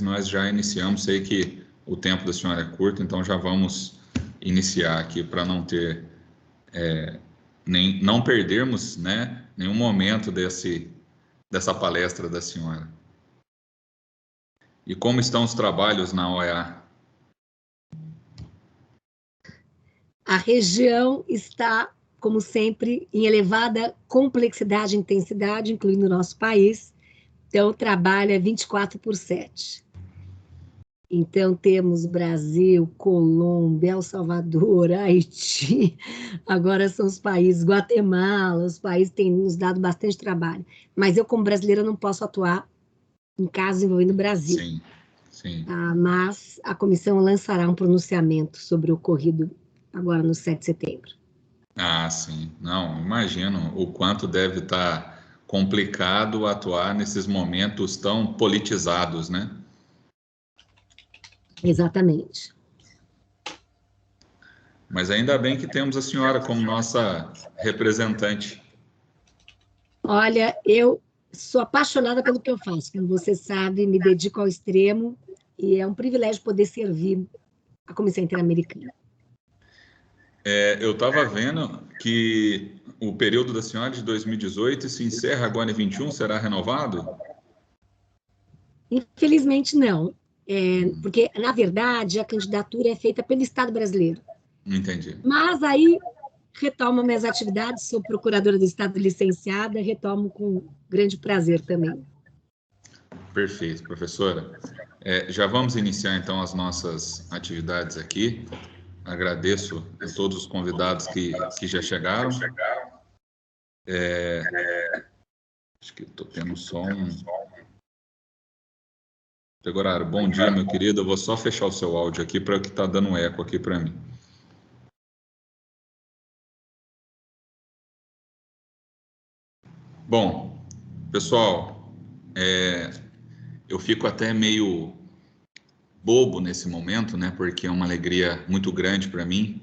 nós já iniciamos. Sei que o tempo da senhora é curto, então já vamos iniciar aqui para não ter, não perdermos, né, nenhum momento dessa palestra da senhora. E como estão os trabalhos na OEA? A região está, como sempre, em elevada complexidade e intensidade, incluindo o nosso país. Então, o trabalho é 24/7. Então, temos Brasil, Colômbia, El Salvador, Haiti, agora são os países, Guatemala, os países têm nos dado bastante trabalho. Mas eu, como brasileira, não posso atuar em casos envolvendo o Brasil. Sim, sim. Mas a comissão lançará um pronunciamento sobre o ocorrido agora no 7 de setembro. Ah, sim. Não, imagino o quanto deve estar complicado atuar nesses momentos tão politizados, né? Exatamente. Mas ainda bem que temos a senhora como nossa representante. Olha, eu sou apaixonada pelo que eu faço, como você sabe, me dedico ao extremo e é um privilégio poder servir a Comissão Interamericana. Eu estava vendo que o período da senhora de 2018 se encerra agora em 21, será renovado? Infelizmente, não, porque, na verdade, a candidatura é feita pelo Estado brasileiro. Entendi. Mas aí retomo minhas atividades, sou procuradora do Estado licenciada, retomo com grande prazer também. Perfeito, professora. Já vamos iniciar, então, as nossas atividades aqui. Agradeço a todos os convidados que já chegaram. Acho que estou tendo só um... Pegoraro, bom dia, meu querido. Eu vou só fechar o seu áudio aqui para o que está dando eco aqui para mim. Bom, pessoal, eu fico até meio bobo nesse momento, né? Porque é uma alegria muito grande para mim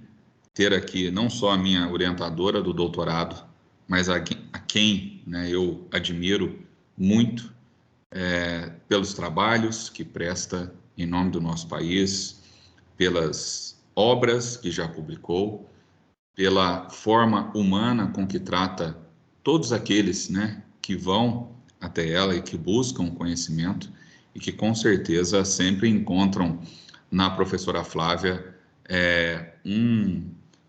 ter aqui não só a minha orientadora do doutorado, mas a quem, né, eu admiro muito pelos trabalhos que presta em nome do nosso país, pelas obras que já publicou, pela forma humana com que trata todos aqueles, né, que vão até ela e que buscam conhecimento e que com certeza sempre encontram na professora Flávia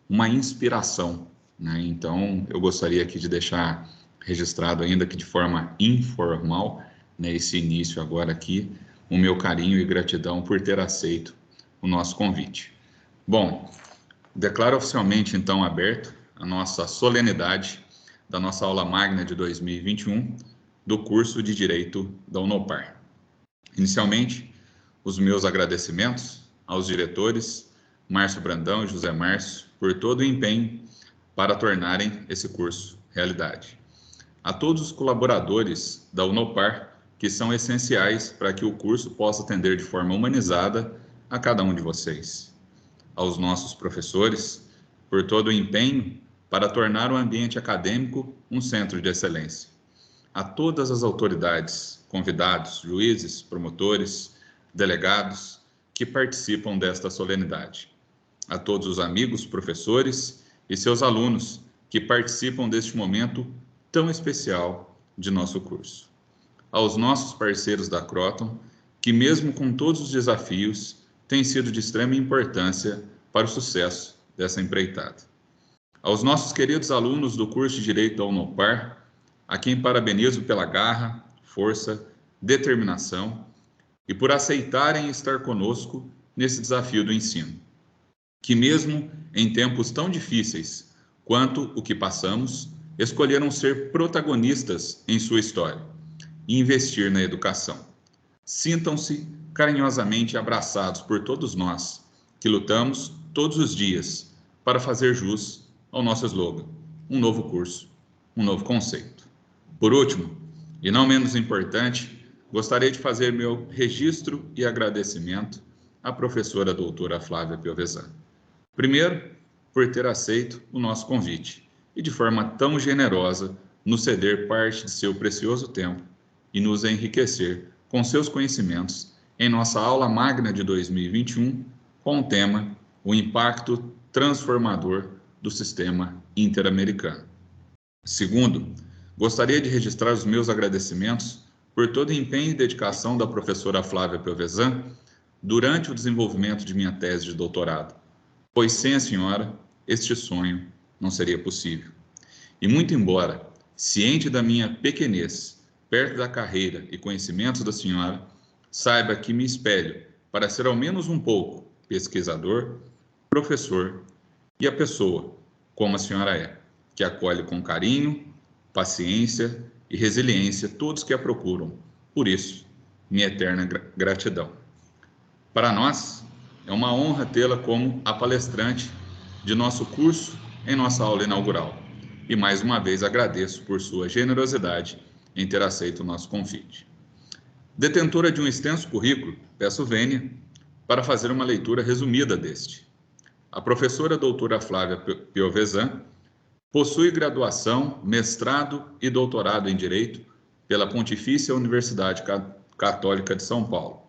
uma inspiração, né? Então, eu gostaria aqui de deixar registrado, ainda que de forma informal, né, esse início agora aqui, o meu carinho e gratidão por ter aceito o nosso convite. Bom, declaro oficialmente, então, aberto a nossa solenidade da nossa aula magna de 2021 do curso de Direito da Unopar. Inicialmente, os meus agradecimentos aos diretores Márcio Brandão e José Márcio por todo o empenho para tornarem esse curso realidade. A todos os colaboradores da Unopar, que são essenciais para que o curso possa atender de forma humanizada a cada um de vocês. Aos nossos professores, por todo o empenho para tornar o ambiente acadêmico um centro de excelência. A todas as autoridades, convidados, juízes, promotores, delegados que participam desta solenidade. A todos os amigos, professores e seus alunos que participam deste momento tão especial de nosso curso. Aos nossos parceiros da Croton, que mesmo com todos os desafios, têm sido de extrema importância para o sucesso dessa empreitada. Aos nossos queridos alunos do curso de Direito da Unopar, a quem parabenizo pela garra, força, determinação e por aceitarem estar conosco nesse desafio do ensino, que mesmo em tempos tão difíceis quanto o que passamos, escolheram ser protagonistas em sua história e investir na educação. Sintam-se carinhosamente abraçados por todos nós, que lutamos todos os dias para fazer jus ao nosso slogan, um novo curso, um novo conceito. Por último, e não menos importante, gostaria de fazer meu registro e agradecimento à professora doutora Flávia Piovesan. Primeiro, por ter aceito o nosso convite e de forma tão generosa nos ceder parte de seu precioso tempo e nos enriquecer com seus conhecimentos em nossa aula magna de 2021, com o tema O Impacto Transformador do Sistema Interamericano. Segundo, gostaria de registrar os meus agradecimentos por todo o empenho e dedicação da professora Flávia Piovesan durante o desenvolvimento de minha tese de doutorado, pois sem a senhora, este sonho não seria possível. E muito embora, ciente da minha pequenez, perto da carreira e conhecimentos da senhora, saiba que me espelho para ser ao menos um pouco pesquisador, professor e a pessoa, como a senhora é, que acolhe com carinho, paciência e resiliência todos que a procuram. Por isso, minha eterna gratidão. Para nós, é uma honra tê-la como a palestrante de nosso curso em nossa aula inaugural. E mais uma vez agradeço por sua generosidade em ter aceito o nosso convite. Detentora de um extenso currículo, peço vênia para fazer uma leitura resumida deste. A professora doutora Flávia Piovesan possui graduação, mestrado e doutorado em Direito pela Pontifícia Universidade Católica de São Paulo.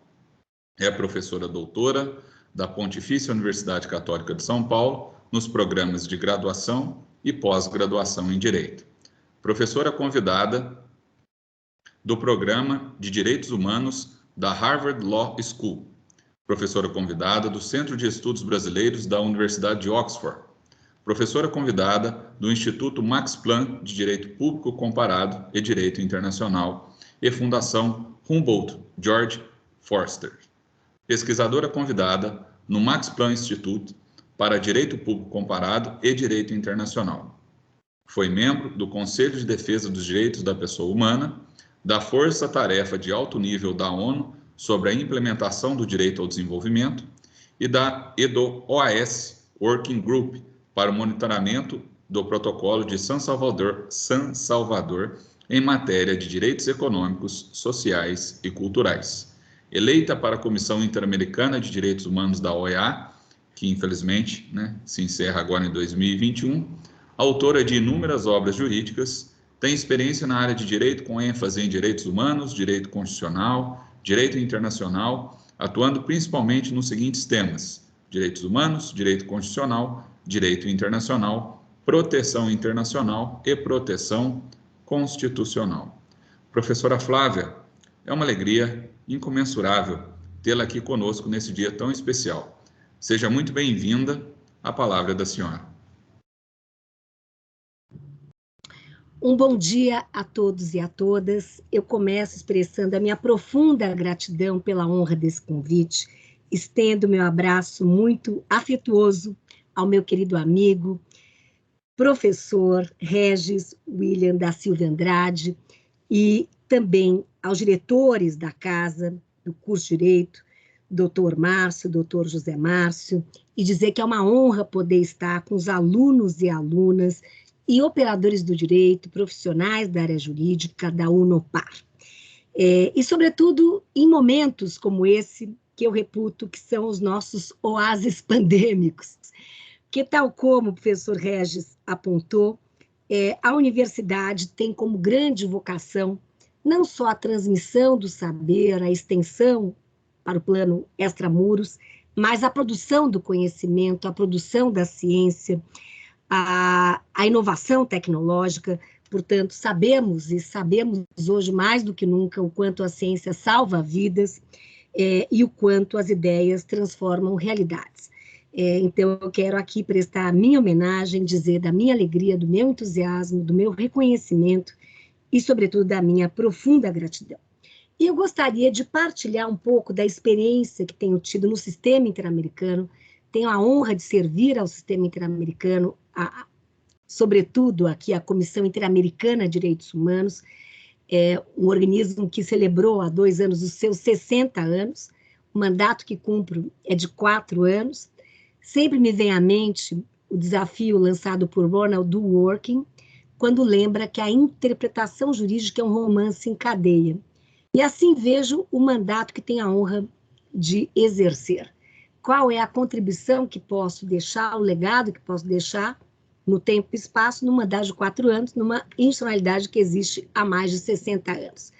É professora doutora da Pontifícia Universidade Católica de São Paulo nos programas de graduação e pós-graduação em Direito. Professora convidada do Programa de Direitos Humanos da Harvard Law School. Professora convidada do Centro de Estudos Brasileiros da Universidade de Oxford. Professora convidada do Instituto Max Planck de Direito Público Comparado e Direito Internacional e Fundação Humboldt George Forster. Pesquisadora convidada no Max Planck Institute para Direito Público Comparado e Direito Internacional. Foi membro do Conselho de Defesa dos Direitos da Pessoa Humana, da Força Tarefa de Alto Nível da ONU sobre a implementação do direito ao desenvolvimento e do OAS Working Group para o monitoramento do Protocolo de San Salvador em matéria de direitos econômicos, sociais e culturais. Eleita para a Comissão Interamericana de Direitos Humanos da OEA, que infelizmente se encerra agora em 2021, autora de inúmeras obras jurídicas, tem experiência na área de direito com ênfase em direitos humanos, direito constitucional, direito internacional, atuando principalmente nos seguintes temas: direitos humanos, direito constitucional, direito internacional, proteção internacional e proteção constitucional. Professora Flávia, é uma alegria incomensurável tê-la aqui conosco nesse dia tão especial. Seja muito bem-vinda. A palavra é da senhora. Um bom dia a todos e a todas. Eu começo expressando a minha profunda gratidão pela honra desse convite. Estendo meu abraço muito afetuoso ao meu querido amigo, professor Regis William da Silva Andrade, e também aos diretores da casa, do curso de Direito, doutor Márcio, doutor José Márcio, e dizer que é uma honra poder estar com os alunos e alunas e operadores do direito, profissionais da área jurídica, da UNOPAR. E, sobretudo, em momentos como esse, que eu reputo que são os nossos oásis pandêmicos, que, tal como o professor Regis apontou, a universidade tem como grande vocação não só a transmissão do saber, a extensão para o plano extramuros, mas a produção do conhecimento, a produção da ciência, a inovação tecnológica. Portanto, sabemos hoje mais do que nunca o quanto a ciência salva vidas e o quanto as ideias transformam realidades. Então, eu quero aqui prestar a minha homenagem, dizer da minha alegria, do meu entusiasmo, do meu reconhecimento e, sobretudo, da minha profunda gratidão. E eu gostaria de partilhar um pouco da experiência que tenho tido no sistema interamericano. Tenho a honra de servir ao sistema interamericano, sobretudo aqui a Comissão Interamericana de Direitos Humanos, um organismo que celebrou há 2 anos os seus 60 anos, o mandato que cumpro é de 4 anos. Sempre me vem à mente o desafio lançado por Ronald Dworkin, quando lembra que a interpretação jurídica é um romance em cadeia. E assim vejo o mandato que tenho a honra de exercer. Qual é a contribuição que posso deixar, o legado que posso deixar no tempo e espaço, num mandato de 4 anos, numa institucionalidade que existe há mais de 60 anos.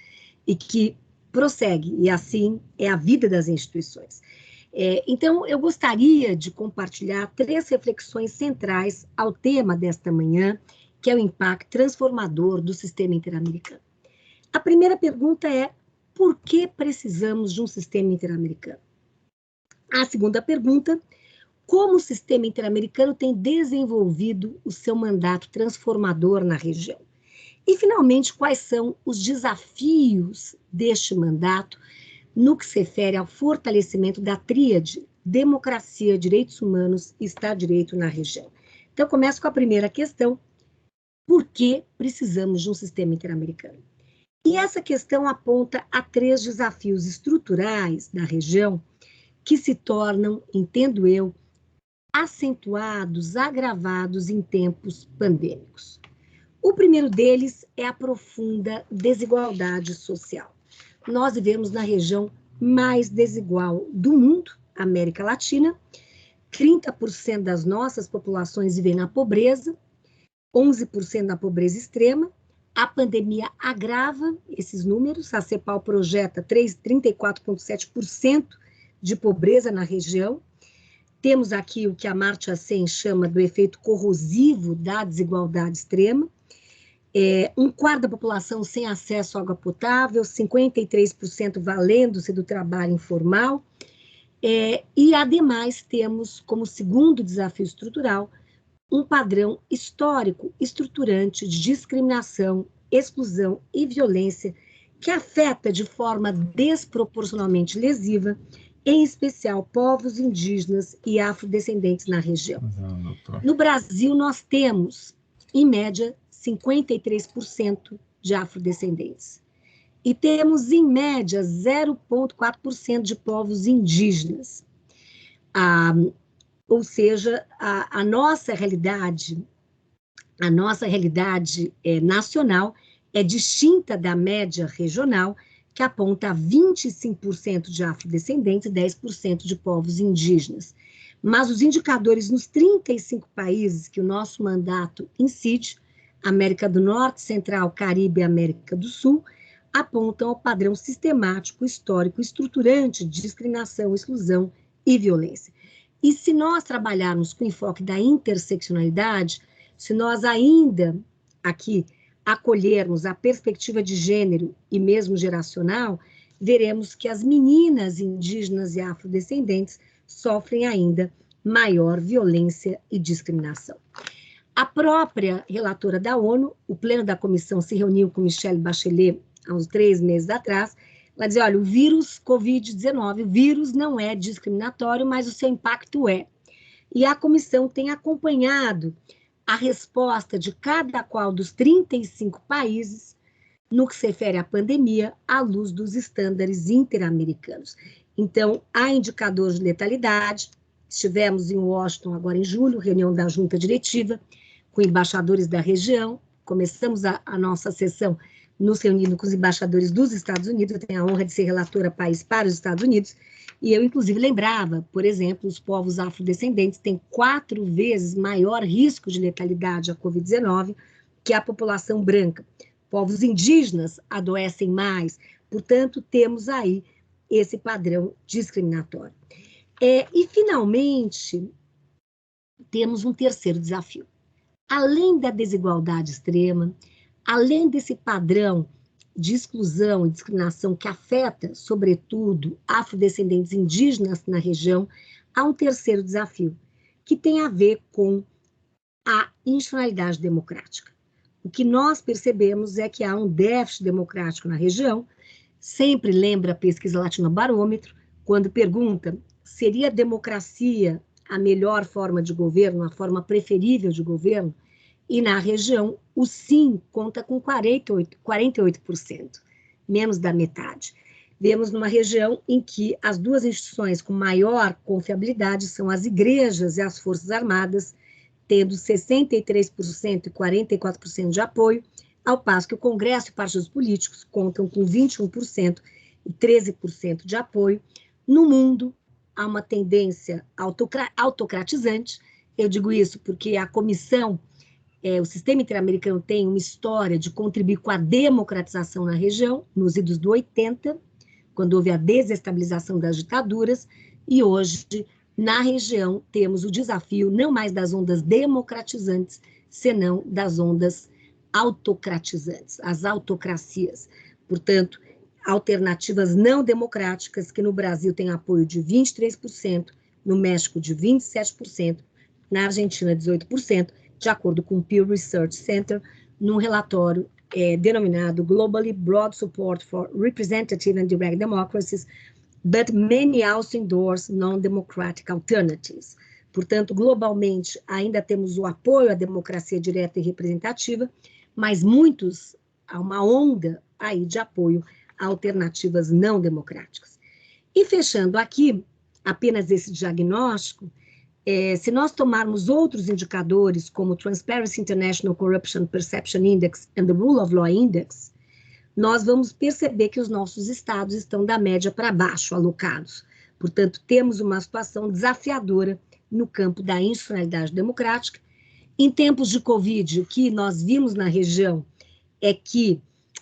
E que prossegue, e assim é a vida das instituições. Então, eu gostaria de compartilhar 3 reflexões centrais ao tema desta manhã, que é o impacto transformador do sistema interamericano. A primeira pergunta é: por que precisamos de um sistema interamericano? A segunda pergunta: como o sistema interamericano tem desenvolvido o seu mandato transformador na região? E, finalmente, quais são os desafios deste mandato no que se refere ao fortalecimento da tríade democracia, direitos humanos e Estado de Direito na região? Então, eu começo com a primeira questão: por que precisamos de um sistema interamericano? E essa questão aponta a 3 desafios estruturais da região que se tornam, entendo eu, acentuados, agravados em tempos pandêmicos. O primeiro deles é a profunda desigualdade social. Nós vivemos na região mais desigual do mundo, América Latina. 30% das nossas populações vivem na pobreza, 11% na pobreza extrema. A pandemia agrava esses números. A CEPAL projeta 34,7% de pobreza na região. Temos aqui o que a Amartya Sen chama do efeito corrosivo da desigualdade extrema. 1/4 da população sem acesso à água potável, 53% valendo-se do trabalho informal. E, ademais, temos como segundo desafio estrutural um padrão histórico estruturante de discriminação, exclusão e violência que afeta de forma desproporcionalmente lesiva, em especial povos indígenas e afrodescendentes na região. No Brasil, nós temos, em média, 53% de afrodescendentes. E temos, em média, 0,4% de povos indígenas. Ou seja, a nossa realidade nacional é distinta da média regional, que aponta 25% de afrodescendentes e 10% de povos indígenas. Mas os indicadores nos 35 países que o nosso mandato incide, América do Norte, Central, Caribe e América do Sul, apontam ao padrão sistemático, histórico, estruturante de discriminação, exclusão e violência. E se nós trabalharmos com o enfoque da interseccionalidade, se nós ainda aqui acolhermos a perspectiva de gênero e mesmo geracional, veremos que as meninas indígenas e afrodescendentes sofrem ainda maior violência e discriminação. A própria relatora da ONU, o pleno da comissão se reuniu com Michelle Bachelet há uns 3 meses atrás. Ela dizia: olha, o vírus Covid-19, o vírus não é discriminatório, mas o seu impacto é. E a comissão tem acompanhado a resposta de cada qual dos 35 países no que se refere à pandemia, à luz dos estándares interamericanos. Então, há indicadores de letalidade. Estivemos em Washington agora em julho, reunião da junta diretiva, com embaixadores da região. Começamos a nossa sessão nos reunindo com os embaixadores dos Estados Unidos. Eu tenho a honra de ser relatora país para os Estados Unidos, e eu, inclusive, lembrava, por exemplo, os povos afrodescendentes têm 4 vezes maior risco de letalidade à Covid-19 que a população branca. Povos indígenas adoecem mais, portanto, temos aí esse padrão discriminatório. E, finalmente, temos um terceiro desafio. Além da desigualdade extrema, além desse padrão de exclusão e discriminação que afeta, sobretudo, afrodescendentes indígenas na região, há um terceiro desafio, que tem a ver com a institucionalidade democrática. O que nós percebemos é que há um déficit democrático na região. Sempre lembra a pesquisa Latinobarômetro, quando pergunta: seria a democracia a melhor forma de governo, a forma preferível de governo? E na região, o sim conta com 48%, menos da metade. Vemos numa região em que as 2 instituições com maior confiabilidade são as igrejas e as Forças Armadas, tendo 63% e 44% de apoio, ao passo que o Congresso e partidos políticos contam com 21% e 13% de apoio. No mundo, há uma tendência autocratizante. Eu digo isso porque a comissão, o sistema interamericano tem uma história de contribuir com a democratização na região, nos idos do 80, quando houve a desestabilização das ditaduras, e hoje, na região, temos o desafio não mais das ondas democratizantes, senão das ondas autocratizantes, as autocracias. Portanto, alternativas não democráticas, que no Brasil têm apoio de 23%, no México de 27%, na Argentina 18%, de acordo com o Pew Research Center, num relatório denominado Globally Broad Support for Representative and Direct Democracies, but many also endorse non-democratic alternatives. Portanto, globalmente, ainda temos o apoio à democracia direta e representativa, mas há uma onda aí de apoio a alternativas não democráticas. E fechando aqui, apenas esse diagnóstico, se nós tomarmos outros indicadores, como o Transparency International Corruption Perception Index and the Rule of Law Index, nós vamos perceber que os nossos estados estão da média para baixo, alocados. Portanto, temos uma situação desafiadora no campo da institucionalidade democrática. Em tempos de Covid, o que nós vimos na região é que,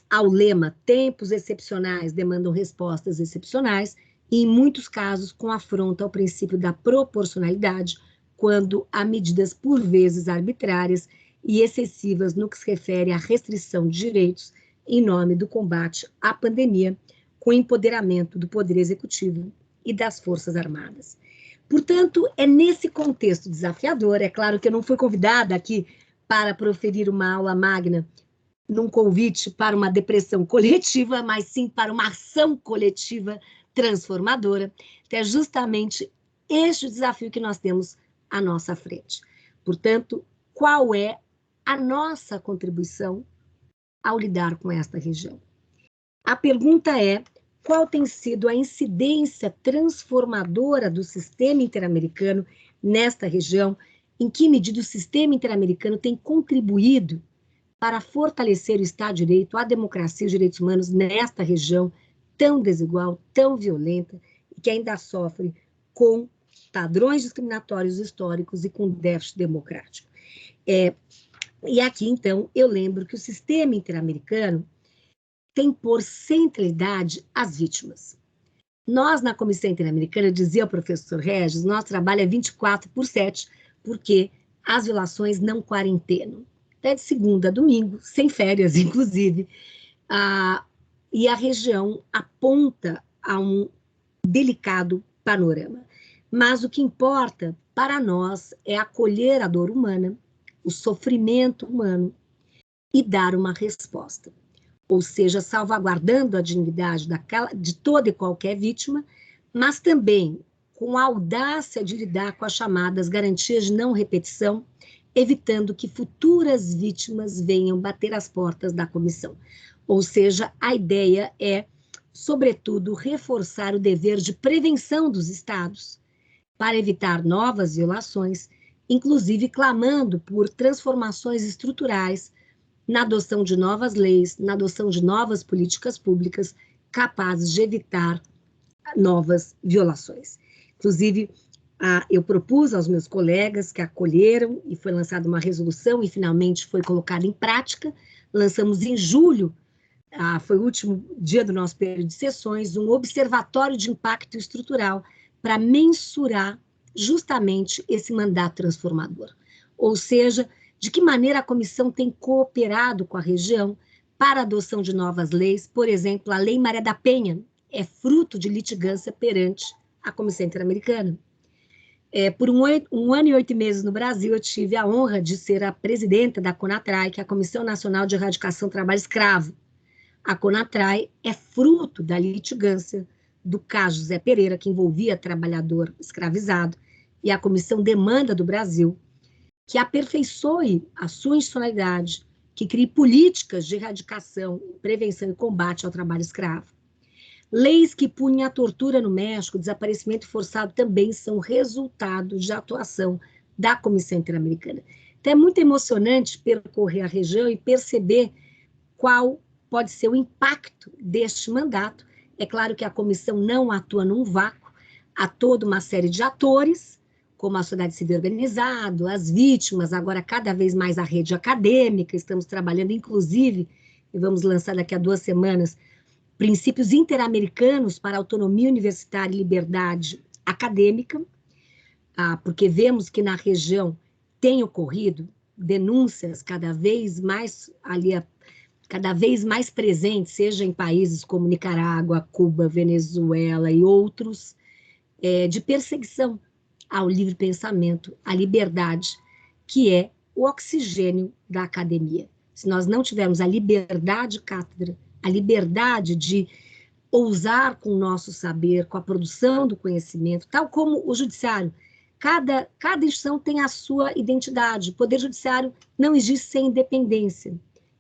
ao lema tempos excepcionais demandam respostas excepcionais, e em muitos casos com afronta ao princípio da proporcionalidade, quando há medidas por vezes arbitrárias e excessivas no que se refere à restrição de direitos em nome do combate à pandemia, com empoderamento do Poder Executivo e das Forças Armadas. Portanto, é nesse contexto desafiador, é claro que eu não fui convidada aqui para proferir uma aula magna num convite para uma depressão coletiva, mas sim para uma ação coletiva transformadora, que é justamente este desafio que nós temos à nossa frente. Portanto, qual é a nossa contribuição ao lidar com esta região? A pergunta é: qual tem sido a incidência transformadora do sistema interamericano nesta região? Em que medida o sistema interamericano tem contribuído para fortalecer o Estado de Direito, a democracia e os direitos humanos nesta região tão desigual, tão violenta, e que ainda sofre com padrões discriminatórios históricos e com déficit democrático? E aqui, então, eu lembro que o sistema interamericano tem por centralidade as vítimas. Nós, na Comissão Interamericana, dizia o professor Regis, nosso trabalho é 24/7, porque as violações não quarentenam. Até de segunda a domingo, sem férias, inclusive, e a região aponta a um delicado panorama. Mas o que importa para nós é acolher a dor humana, o sofrimento humano e dar uma resposta. Ou seja, salvaguardando a dignidade de toda e qualquer vítima, mas também com a audácia de lidar com as chamadas garantias de não repetição, evitando que futuras vítimas venham bater as portas da comissão. Ou seja, a ideia é, sobretudo, reforçar o dever de prevenção dos estados para evitar novas violações, inclusive clamando por transformações estruturais na adoção de novas leis, na adoção de novas políticas públicas capazes de evitar novas violações. Inclusive, eu propus aos meus colegas que acolheram e foi lançada uma resolução e finalmente foi colocada em prática. Lançamos em julho, foi o último dia do nosso período de sessões, um observatório de impacto estrutural para mensurar justamente esse mandato transformador. Ou seja, de que maneira a comissão tem cooperado com a região para a adoção de novas leis. Por exemplo, a Lei Maria da Penha é fruto de litigância perante a Comissão Interamericana. Por um ano e 8 meses no Brasil, eu tive a honra de ser a presidenta da CONATRAI, que é a Comissão Nacional de Erradicação do Trabalho Escravo. A CONATRAI é fruto da litigância do caso José Pereira, que envolvia trabalhador escravizado, e a comissão demanda do Brasil que aperfeiçoe a sua institucionalidade, que crie políticas de erradicação, prevenção e combate ao trabalho escravo. Leis que punem a tortura no México, o desaparecimento forçado também são resultado de atuação da Comissão Interamericana. Então, é muito emocionante percorrer a região e perceber qual pode ser o impacto deste mandato. É claro que a comissão não atua num vácuo, há toda uma série de atores, como a sociedade civil organizada, as vítimas, agora cada vez mais a rede acadêmica. Estamos trabalhando, inclusive, e vamos lançar daqui a 2 semanas, princípios interamericanos para autonomia universitária e liberdade acadêmica, porque vemos que na região tem ocorrido denúncias cada vez mais presentes, seja em países como Nicarágua, Cuba, Venezuela e outros, de perseguição ao livre pensamento, à liberdade, que é o oxigênio da academia. Se nós não tivermos a liberdade de cátedra, a liberdade de ousar com o nosso saber, com a produção do conhecimento, tal como o judiciário, cada instituição tem a sua identidade. O Poder Judiciário não existe sem independência.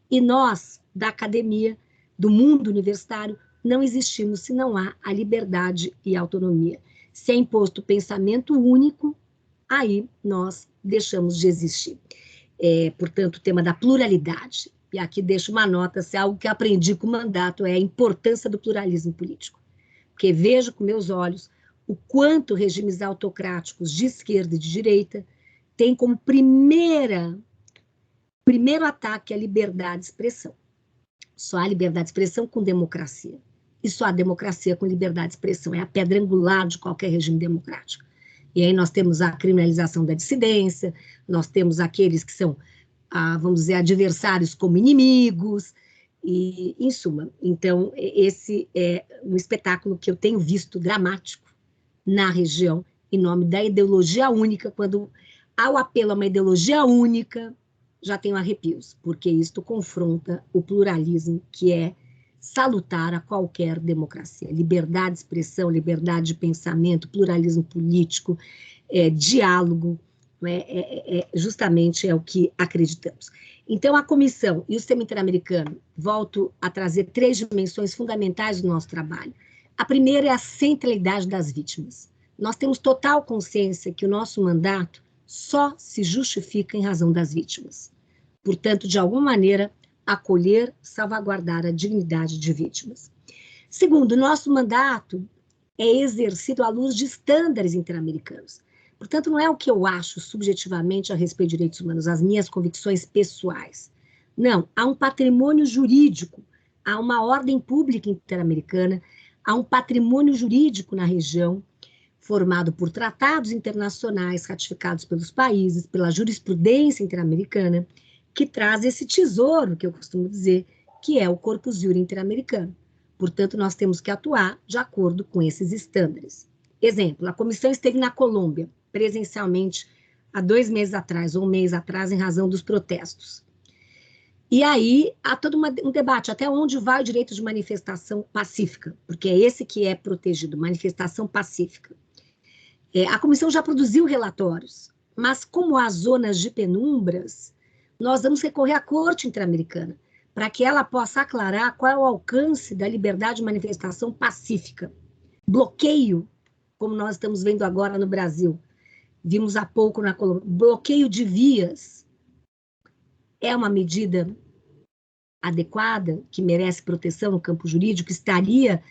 E nós, da academia, do mundo universitário, não existimos se não há a liberdade e a autonomia. Se é imposto o pensamento único, aí nós deixamos de existir. Portanto, o tema da pluralidade. E aqui deixo uma nota, se é algo que aprendi com o mandato, é a importância do pluralismo político. Porque vejo com meus olhos o quanto regimes autocráticos de esquerda e de direita têm como primeiro ataque a liberdade de expressão. Só há liberdade de expressão com democracia. E só há democracia com liberdade de expressão. É a pedra angular de qualquer regime democrático. E aí nós temos a criminalização da dissidência, nós temos aqueles que são, vamos dizer, adversários como inimigos, e, em suma, então, esse é um espetáculo que eu tenho visto dramático na região, em nome da ideologia única. Quando há o apelo a uma ideologia única, já tenho arrepios, porque isto confronta o pluralismo, que é salutar a qualquer democracia. Liberdade de expressão, liberdade de pensamento, pluralismo político, diálogo, justamente é o que acreditamos. Então, a comissão e o sistema interamericano, volto a trazer 3 dimensões fundamentais do nosso trabalho. A primeira é a centralidade das vítimas. Nós temos total consciência que o nosso mandato só se justifica em razão das vítimas. Portanto, de alguma maneira, acolher, salvaguardar a dignidade de vítimas. Segundo, nosso mandato é exercido à luz de estándares interamericanos. Portanto, não é o que eu acho subjetivamente a respeito de direitos humanos, as minhas convicções pessoais. Não, há um patrimônio jurídico, há uma ordem pública interamericana, há um patrimônio jurídico na região, formado por tratados internacionais ratificados pelos países, pela jurisprudência interamericana, que traz esse tesouro, que eu costumo dizer, que é o Corpus Juris interamericano. Portanto, nós temos que atuar de acordo com esses estándares. Exemplo, a comissão esteve na Colômbia, presencialmente, há 2 meses atrás, ou 1 mês atrás, em razão dos protestos. E aí, há todo um debate, até onde vai o direito de manifestação pacífica, porque é esse que é protegido, manifestação pacífica. A comissão já produziu relatórios, mas como há zonas de penumbras, nós vamos recorrer à Corte Interamericana, para que ela possa aclarar qual é o alcance da liberdade de manifestação pacífica. Bloqueio, como nós estamos vendo agora no Brasil, vimos há pouco na Colômbia, bloqueio de vias é uma medida adequada, que merece proteção no campo jurídico, estaria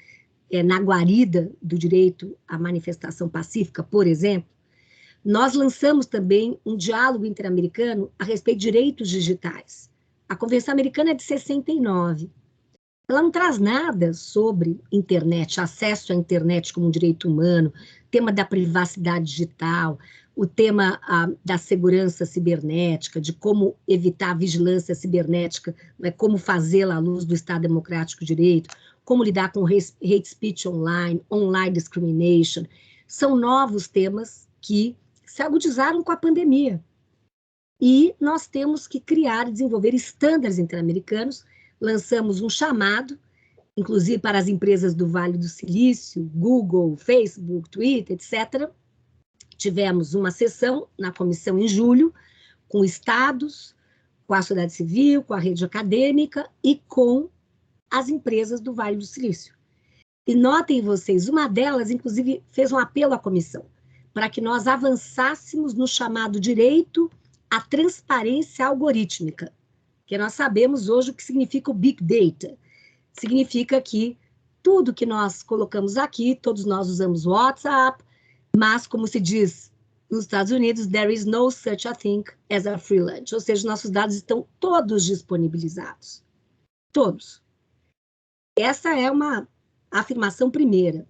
na guarida do direito à manifestação pacífica, por exemplo. Nós lançamos também um diálogo interamericano a respeito de direitos digitais. A Convenção Americana é de 69. Ela não traz nada sobre internet, acesso à internet como um direito humano, tema da privacidade digital, o tema da segurança cibernética, de como evitar a vigilância cibernética, como fazê-la à luz do Estado Democrático de Direito, como lidar com hate speech online, online discrimination. São novos temas que se agudizaram com a pandemia. E nós temos que criar e desenvolver estándares interamericanos. Lançamos um chamado, inclusive para as empresas do Vale do Silício, Google, Facebook, Twitter, etc. Tivemos uma sessão na comissão em julho, com estados, com a sociedade civil, com a rede acadêmica e com as empresas do Vale do Silício. E notem vocês, uma delas, inclusive, fez um apelo à comissão, para que nós avançássemos no chamado direito à transparência algorítmica, que nós sabemos hoje o que significa o Big Data. Significa que tudo que nós colocamos aqui, todos nós usamos o WhatsApp, mas, como se diz nos Estados Unidos, there is no such a thing as a free lunch, ou seja, nossos dados estão todos disponibilizados. Todos. Essa é uma afirmação primeira.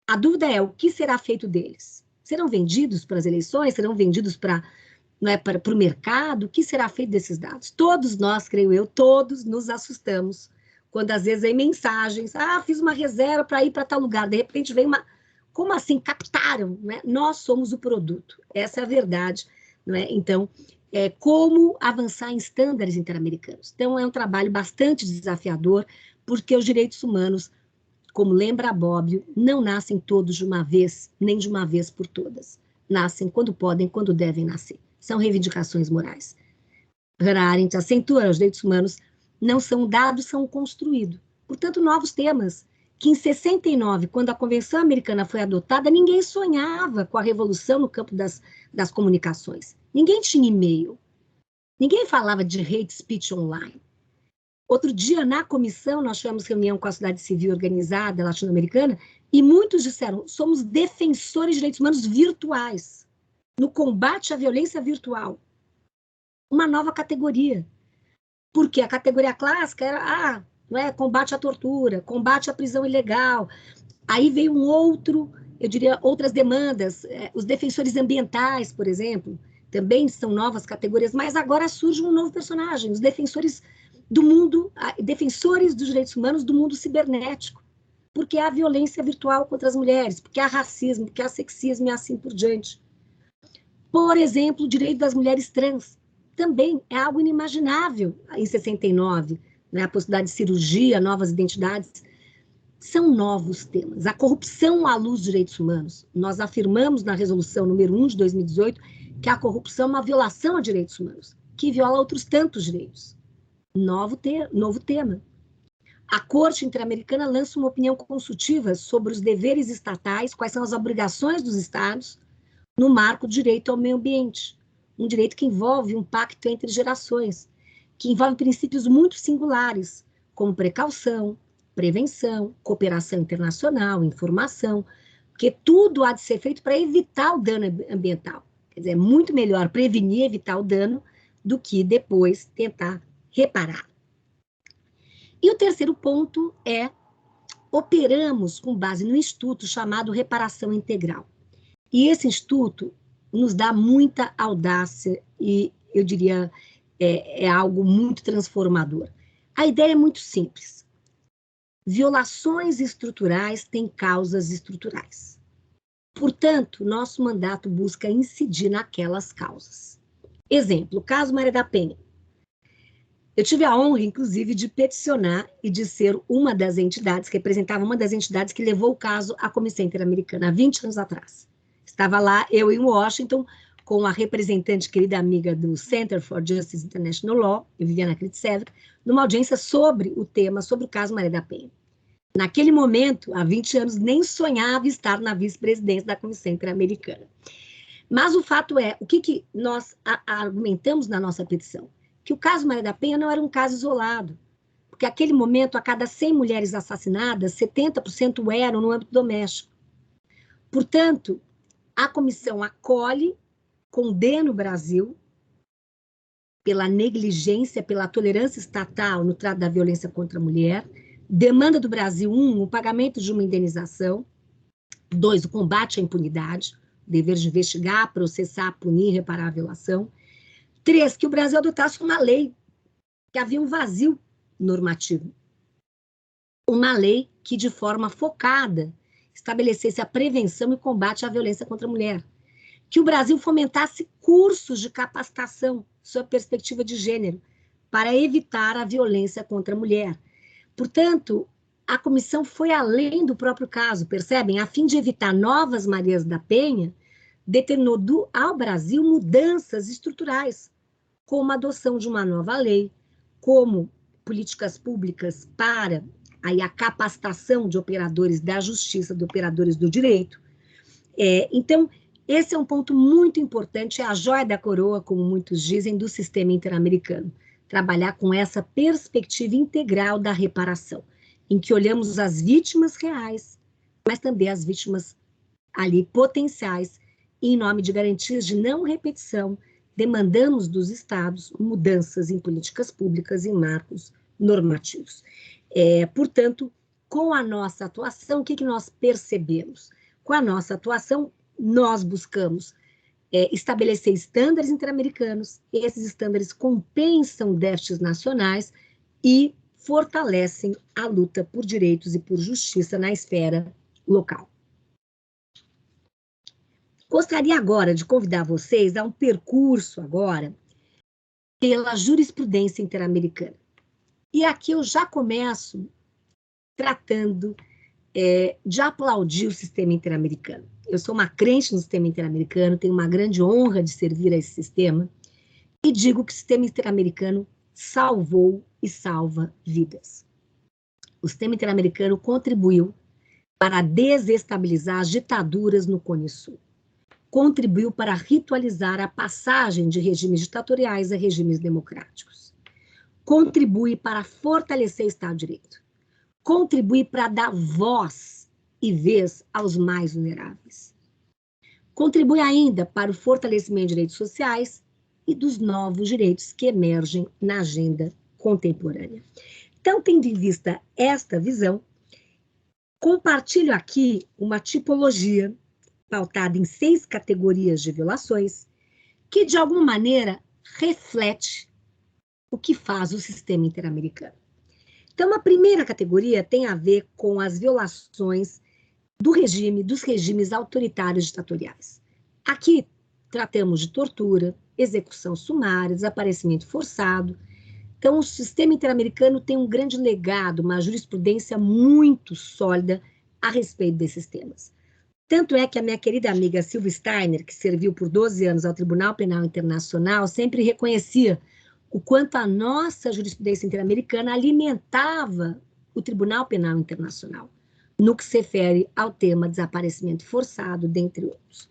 A dúvida é, o que será feito deles? Serão vendidos para as eleições? Serão vendidos para o mercado? O que será feito desses dados? Todos nós, creio eu, todos nos assustamos quando às vezes vem mensagens, fiz uma reserva para ir para tal lugar, de repente vem uma... Como assim? Captaram, né? Nós somos o produto. Essa é a verdade, não é? Então, como avançar em estándares interamericanos. Então, é um trabalho bastante desafiador, porque os direitos humanos, como lembra Bobbio, não nascem todos de uma vez, nem de uma vez por todas. Nascem quando podem, quando devem nascer. São reivindicações morais. Hannah Arendt acentua, os direitos humanos não são dados, são construídos. Portanto, novos temas, que em 69, quando a Convenção Americana foi adotada, ninguém sonhava com a revolução no campo das comunicações. Ninguém tinha e-mail. Ninguém falava de hate speech online. Outro dia, na comissão, nós tivemos reunião com a sociedade civil organizada latino-americana e muitos disseram, somos defensores de direitos humanos virtuais, no combate à violência virtual. Uma nova categoria. Porque a categoria clássica era, combate à tortura, combate à prisão ilegal. Aí veio um outro, eu diria, outras demandas. Os defensores ambientais, por exemplo, também são novas categorias, mas agora surge um novo personagem, os defensores do mundo, defensores dos direitos humanos do mundo cibernético, porque há violência virtual contra as mulheres, porque há racismo, porque há sexismo e assim por diante. Por exemplo, o direito das mulheres trans também é algo inimaginável em 69, né? A possibilidade de cirurgia, novas identidades, são novos temas. A corrupção à luz dos direitos humanos. Nós afirmamos na resolução número 1 de 2018 que a corrupção é uma violação a direitos humanos, que viola outros tantos direitos. Novo tema. A Corte Interamericana lança uma opinião consultiva sobre os deveres estatais, quais são as obrigações dos estados no marco do direito ao meio ambiente. Um direito que envolve um pacto entre gerações, que envolve princípios muito singulares, como precaução, prevenção, cooperação internacional, informação, porque tudo há de ser feito para evitar o dano ambiental. Quer dizer, é muito melhor prevenir, evitar o dano, do que depois tentar reparar. E o terceiro ponto é, operamos com base no instituto chamado Reparação Integral. E esse instituto nos dá muita audácia e, eu diria, é algo muito transformador. A ideia é muito simples. Violações estruturais têm causas estruturais. Portanto, nosso mandato busca incidir naquelas causas. Exemplo, o caso Maria da Penha. Eu tive a honra, inclusive, de peticionar e de ser uma das entidades, que representava uma das entidades que levou o caso à Comissão Interamericana, há 20 anos atrás. Estava lá, eu em Washington, com a representante querida amiga do Center for Justice International Law, Viviana Kritsevich, numa audiência sobre o tema, sobre o caso Maria da Penha. Naquele momento, há 20 anos, nem sonhava estar na vice-presidência da Comissão Interamericana. Mas o fato é, o que nós argumentamos na nossa petição? Que o caso Maria da Penha não era um caso isolado, porque naquele momento, a cada 100 mulheres assassinadas, 70% eram no âmbito doméstico. Portanto, a comissão acolhe, condena o Brasil pela negligência, pela tolerância estatal no trato da violência contra a mulher, demanda do Brasil, o pagamento de uma indenização, 2, o combate à impunidade, o dever de investigar, processar, punir, reparar a violação, 3, que o Brasil adotasse uma lei, que havia um vazio normativo, uma lei que de forma focada estabelecesse a prevenção e combate à violência contra a mulher, que o Brasil fomentasse cursos de capacitação sob perspectiva de gênero para evitar a violência contra a mulher. Portanto, a comissão foi além do próprio caso, percebem? A fim de evitar novas Marias da Penha, determinou ao Brasil mudanças estruturais, como a adoção de uma nova lei, como políticas públicas para a capacitação de operadores da justiça, de operadores do direito. Então, esse é um ponto muito importante, é a joia da coroa, como muitos dizem, do sistema interamericano. Trabalhar com essa perspectiva integral da reparação, em que olhamos as vítimas reais, mas também as vítimas ali potenciais, e em nome de garantias de não repetição, demandamos dos estados mudanças em políticas públicas e marcos normativos. Portanto, com a nossa atuação, o que nós percebemos? Com a nossa atuação, nós buscamos estabelecer estándares interamericanos, esses estándares compensam déficits nacionais e fortalecem a luta por direitos e por justiça na esfera local. Gostaria agora de convidar vocês a um percurso agora pela jurisprudência interamericana. E aqui eu já começo tratando de aplaudir o sistema interamericano. Eu sou uma crente no sistema interamericano, tenho uma grande honra de servir a esse sistema, e digo que o sistema interamericano salvou e salva vidas. O sistema interamericano contribuiu para desestabilizar as ditaduras no Cone Sul. Contribuiu para ritualizar a passagem de regimes ditatoriais a regimes democráticos. Contribui para fortalecer o Estado de Direito. Contribui para dar voz e vez aos mais vulneráveis. Contribui ainda para o fortalecimento de direitos sociais e dos novos direitos que emergem na agenda contemporânea. Então, tendo em vista esta visão, compartilho aqui uma tipologia pautada em 6 categorias de violações, que de alguma maneira reflete o que faz o sistema interamericano. Então, a primeira categoria tem a ver com as violações dos regimes autoritários ditatoriais. Aqui tratamos de tortura, execução sumária, desaparecimento forçado. Então, o sistema interamericano tem um grande legado, uma jurisprudência muito sólida a respeito desses temas. Tanto é que a minha querida amiga Silvia Steiner, que serviu por 12 anos ao Tribunal Penal Internacional, sempre reconhecia o quanto a nossa jurisprudência interamericana alimentava o Tribunal Penal Internacional, no que se refere ao tema desaparecimento forçado, dentre outros.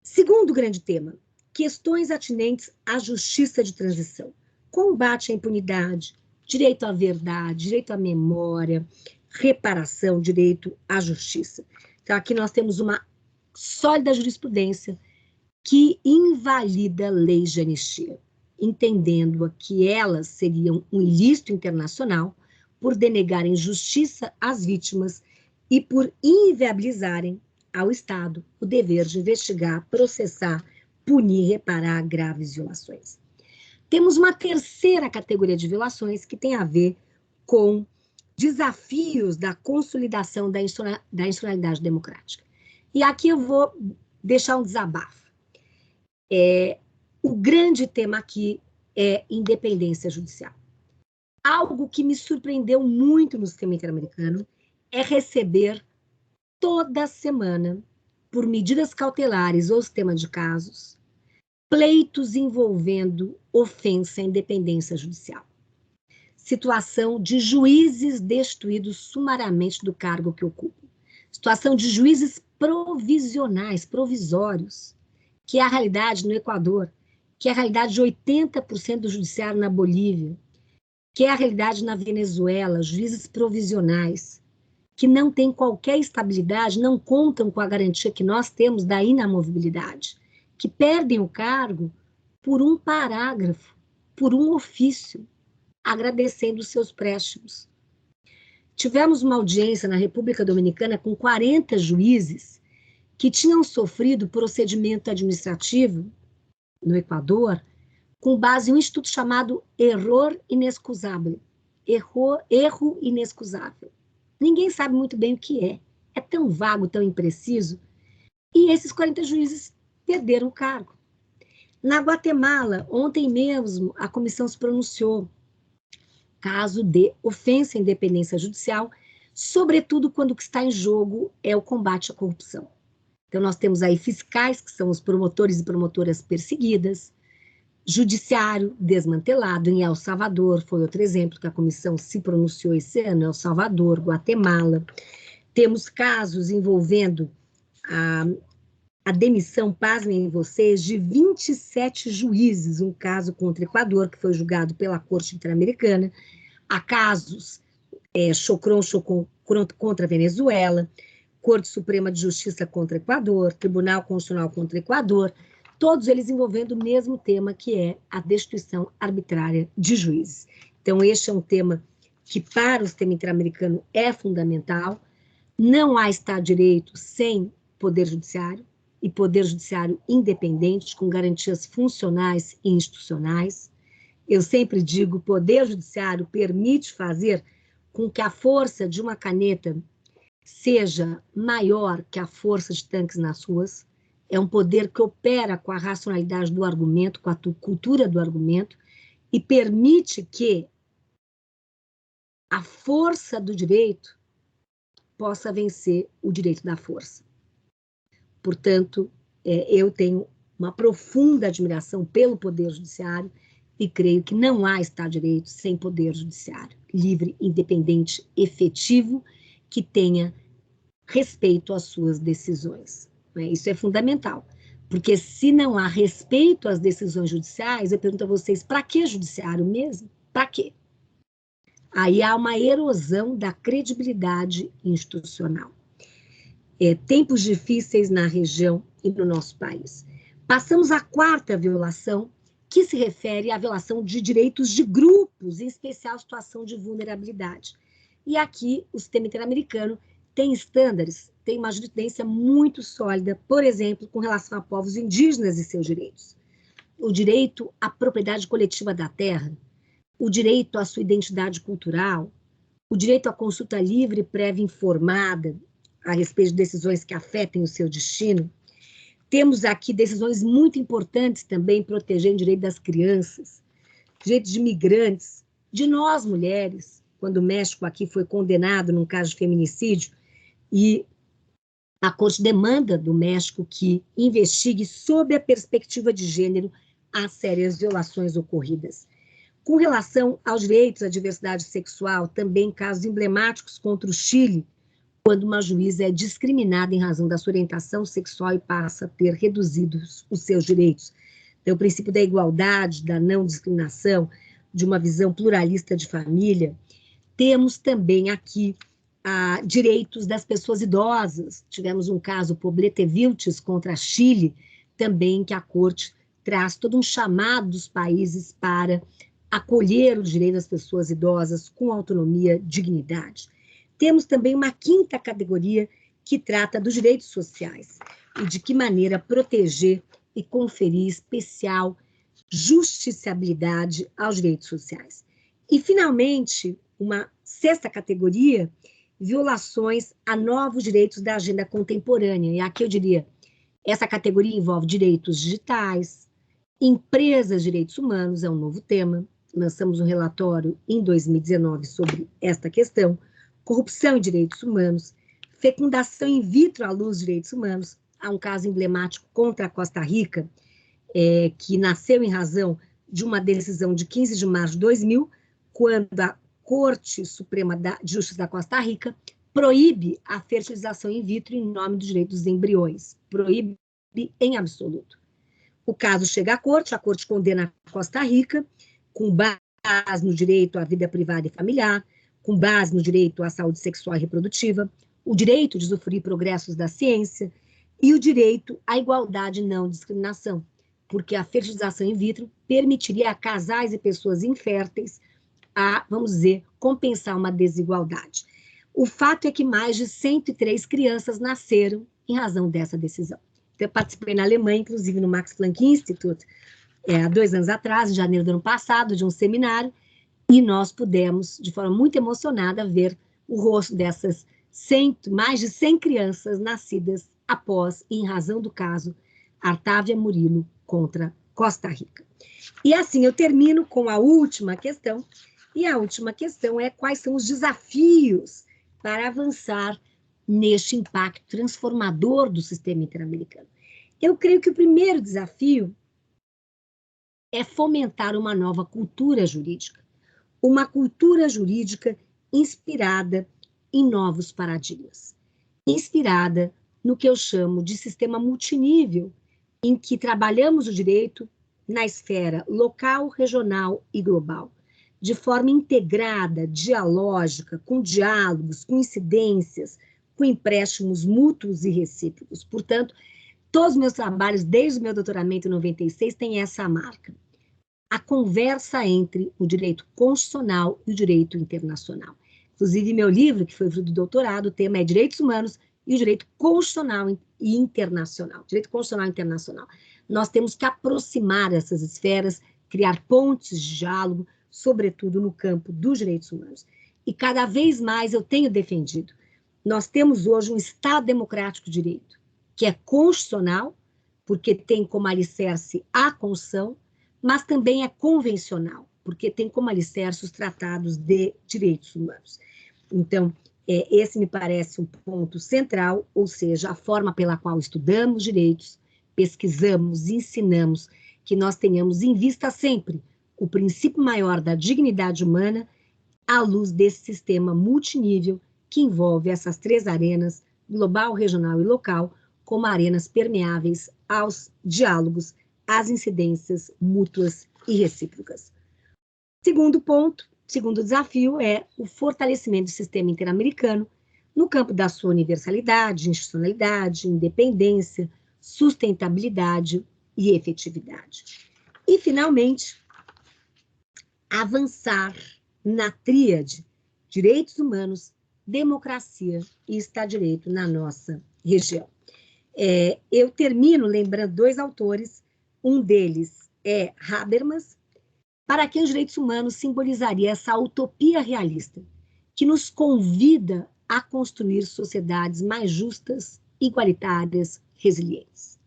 Segundo grande tema, questões atinentes à justiça de transição. Combate à impunidade, direito à verdade, direito à memória, reparação, direito à justiça. Então, aqui nós temos uma sólida jurisprudência que invalida leis de anistia, entendendo que elas seriam um ilícito internacional por denegarem justiça às vítimas e por inviabilizarem ao Estado o dever de investigar, processar, punir e reparar graves violações. Temos uma terceira categoria de violações que tem a ver com desafios da consolidação da institucionalidade democrática. E aqui eu vou deixar um desabafo. O grande tema aqui é independência judicial. Algo que me surpreendeu muito no sistema interamericano é receber toda semana, por medidas cautelares ou sistema de casos, pleitos envolvendo ofensa à independência judicial. Situação de juízes destituídos sumariamente do cargo que ocupam. Situação de juízes provisionais, provisórios, que é a realidade no Equador, que é a realidade de 80% do judiciário na Bolívia, que é a realidade na Venezuela, juízes provisionais, que não têm qualquer estabilidade, não contam com a garantia que nós temos da inamovibilidade, que perdem o cargo por um parágrafo, por um ofício, agradecendo os seus préstimos. Tivemos uma audiência na República Dominicana com 40 juízes que tinham sofrido procedimento administrativo no Equador com base em um instituto chamado erro inexcusável. Erro inexcusável. Ninguém sabe muito bem o que é. É tão vago, tão impreciso. E esses 40 juízes perderam o cargo. Na Guatemala, ontem mesmo, a comissão se pronunciou. Caso de ofensa à independência judicial, sobretudo quando o que está em jogo é o combate à corrupção. Então, nós temos aí fiscais, que são os promotores e promotoras perseguidas, judiciário desmantelado em El Salvador, foi outro exemplo que a comissão se pronunciou esse ano, El Salvador, Guatemala. Temos casos envolvendo a demissão, pasmem vocês, de 27 juízes, um caso contra o Equador, que foi julgado pela Corte Interamericana, há casos Chocron contra a Venezuela, Corte Suprema de Justiça contra o Equador, Tribunal Constitucional contra o Equador, todos eles envolvendo o mesmo tema, que é a destituição arbitrária de juízes. Então, este é um tema que para o sistema interamericano é fundamental. Não há Estado de Direito sem poder judiciário, e poder judiciário independente, com garantias funcionais e institucionais. Eu sempre digo, o poder judiciário permite fazer com que a força de uma caneta seja maior que a força de tanques nas ruas. É um poder que opera com a racionalidade do argumento, com a cultura do argumento, e permite que a força do direito possa vencer o direito da força. Portanto, eu tenho uma profunda admiração pelo Poder Judiciário e creio que não há Estado de Direito sem Poder Judiciário livre, independente, efetivo, que tenha respeito às suas decisões. Isso é fundamental, porque se não há respeito às decisões judiciais, eu pergunto a vocês, para que judiciário mesmo? Para quê? Aí há uma erosão da credibilidade institucional. Tempos difíceis na região e no nosso país. Passamos à quarta violação, que se refere à violação de direitos de grupos, em especial situação de vulnerabilidade. E aqui o sistema interamericano tem estándares, tem uma jurisprudência muito sólida, por exemplo, com relação a povos indígenas e seus direitos. O direito à propriedade coletiva da terra, o direito à sua identidade cultural, o direito à consulta livre e prévia informada a respeito de decisões que afetem o seu destino. Temos aqui decisões muito importantes também protegendo o direito das crianças, direitos de imigrantes, de nós mulheres, quando o México aqui foi condenado num caso de feminicídio, e a Corte demanda do México que investigue sob a perspectiva de gênero as sérias violações ocorridas. Com relação aos direitos à diversidade sexual, também casos emblemáticos contra o Chile, quando uma juíza é discriminada em razão da sua orientação sexual e passa a ter reduzidos os seus direitos. Então, o princípio da igualdade, da não discriminação, de uma visão pluralista de família. Temos também aqui direitos das pessoas idosas. Tivemos um caso, Poblete Vilches contra Chile, também que a Corte traz todo um chamado dos países para acolher o direito das pessoas idosas com autonomia, dignidade. Temos também uma quinta categoria que trata dos direitos sociais e de que maneira proteger e conferir especial justiciabilidade aos direitos sociais. E, finalmente, uma sexta categoria, violações a novos direitos da agenda contemporânea. E aqui eu diria, essa categoria envolve direitos digitais, empresas de direitos humanos, é um novo tema. Lançamos um relatório em 2019 sobre esta questão, corrupção em direitos humanos, fecundação in vitro à luz de direitos humanos. Há um caso emblemático contra a Costa Rica, que nasceu em razão de uma decisão de 15 de março de 2000, quando a Corte Suprema de Justiça da Costa Rica proíbe a fertilização in vitro em nome do direito dos embriões, proíbe em absoluto. O caso chega à Corte, a Corte condena a Costa Rica, com base no direito à vida privada e familiar, com base no direito à saúde sexual e reprodutiva, o direito de usufruir progressos da ciência e o direito à igualdade e não discriminação, porque a fertilização in vitro permitiria a casais e pessoas inférteis a, vamos dizer, compensar uma desigualdade. O fato é que mais de 103 crianças nasceram em razão dessa decisão. Então, eu participei na Alemanha, inclusive no Max Planck Institute, há 2 anos atrás, em janeiro do ano passado, de um seminário, e nós pudemos, de forma muito emocionada, ver o rosto dessas mais de 100 crianças nascidas após, em razão do caso, Artávia Murilo contra Costa Rica. E assim eu termino com a última questão, e a última questão é quais são os desafios para avançar neste impacto transformador do sistema interamericano. Eu creio que o primeiro desafio é fomentar uma nova cultura jurídica. Uma cultura jurídica inspirada em novos paradigmas, inspirada no que eu chamo de sistema multinível, em que trabalhamos o direito na esfera local, regional e global, de forma integrada, dialógica, com diálogos, com incidências, com empréstimos mútuos e recíprocos. Portanto, todos os meus trabalhos, desde o meu doutoramento em 96, têm essa marca. a conversa entre o direito constitucional e o direito internacional. Inclusive, meu livro, que foi fruto do doutorado, o tema é Direitos Humanos e o Direito Constitucional e Internacional. Direito Constitucional e Internacional. Nós temos que aproximar essas esferas, criar pontes de diálogo, sobretudo no campo dos direitos humanos. E cada vez mais eu tenho defendido. Nós temos hoje um Estado democrático de direito, que é constitucional, porque tem como alicerce a Constituição, mas também é convencional, porque tem como alicerce os tratados de direitos humanos. Então, esse me parece um ponto central, ou seja, a forma pela qual estudamos direitos, pesquisamos, ensinamos, que nós tenhamos em vista sempre o princípio maior da dignidade humana à luz desse sistema multinível que envolve essas três arenas, global, regional e local, como arenas permeáveis aos diálogos, às incidências mútuas e recíprocas. Segundo ponto, segundo desafio é o fortalecimento do sistema interamericano no campo da sua universalidade, institucionalidade, independência, sustentabilidade e efetividade. E, finalmente, avançar na tríade direitos humanos, democracia e Estado de Direito na nossa região. Eu termino lembrando dois autores, um deles é Habermas, para quem os direitos humanos simbolizaria essa utopia realista, que nos convida a construir sociedades mais justas, igualitárias, resilientes.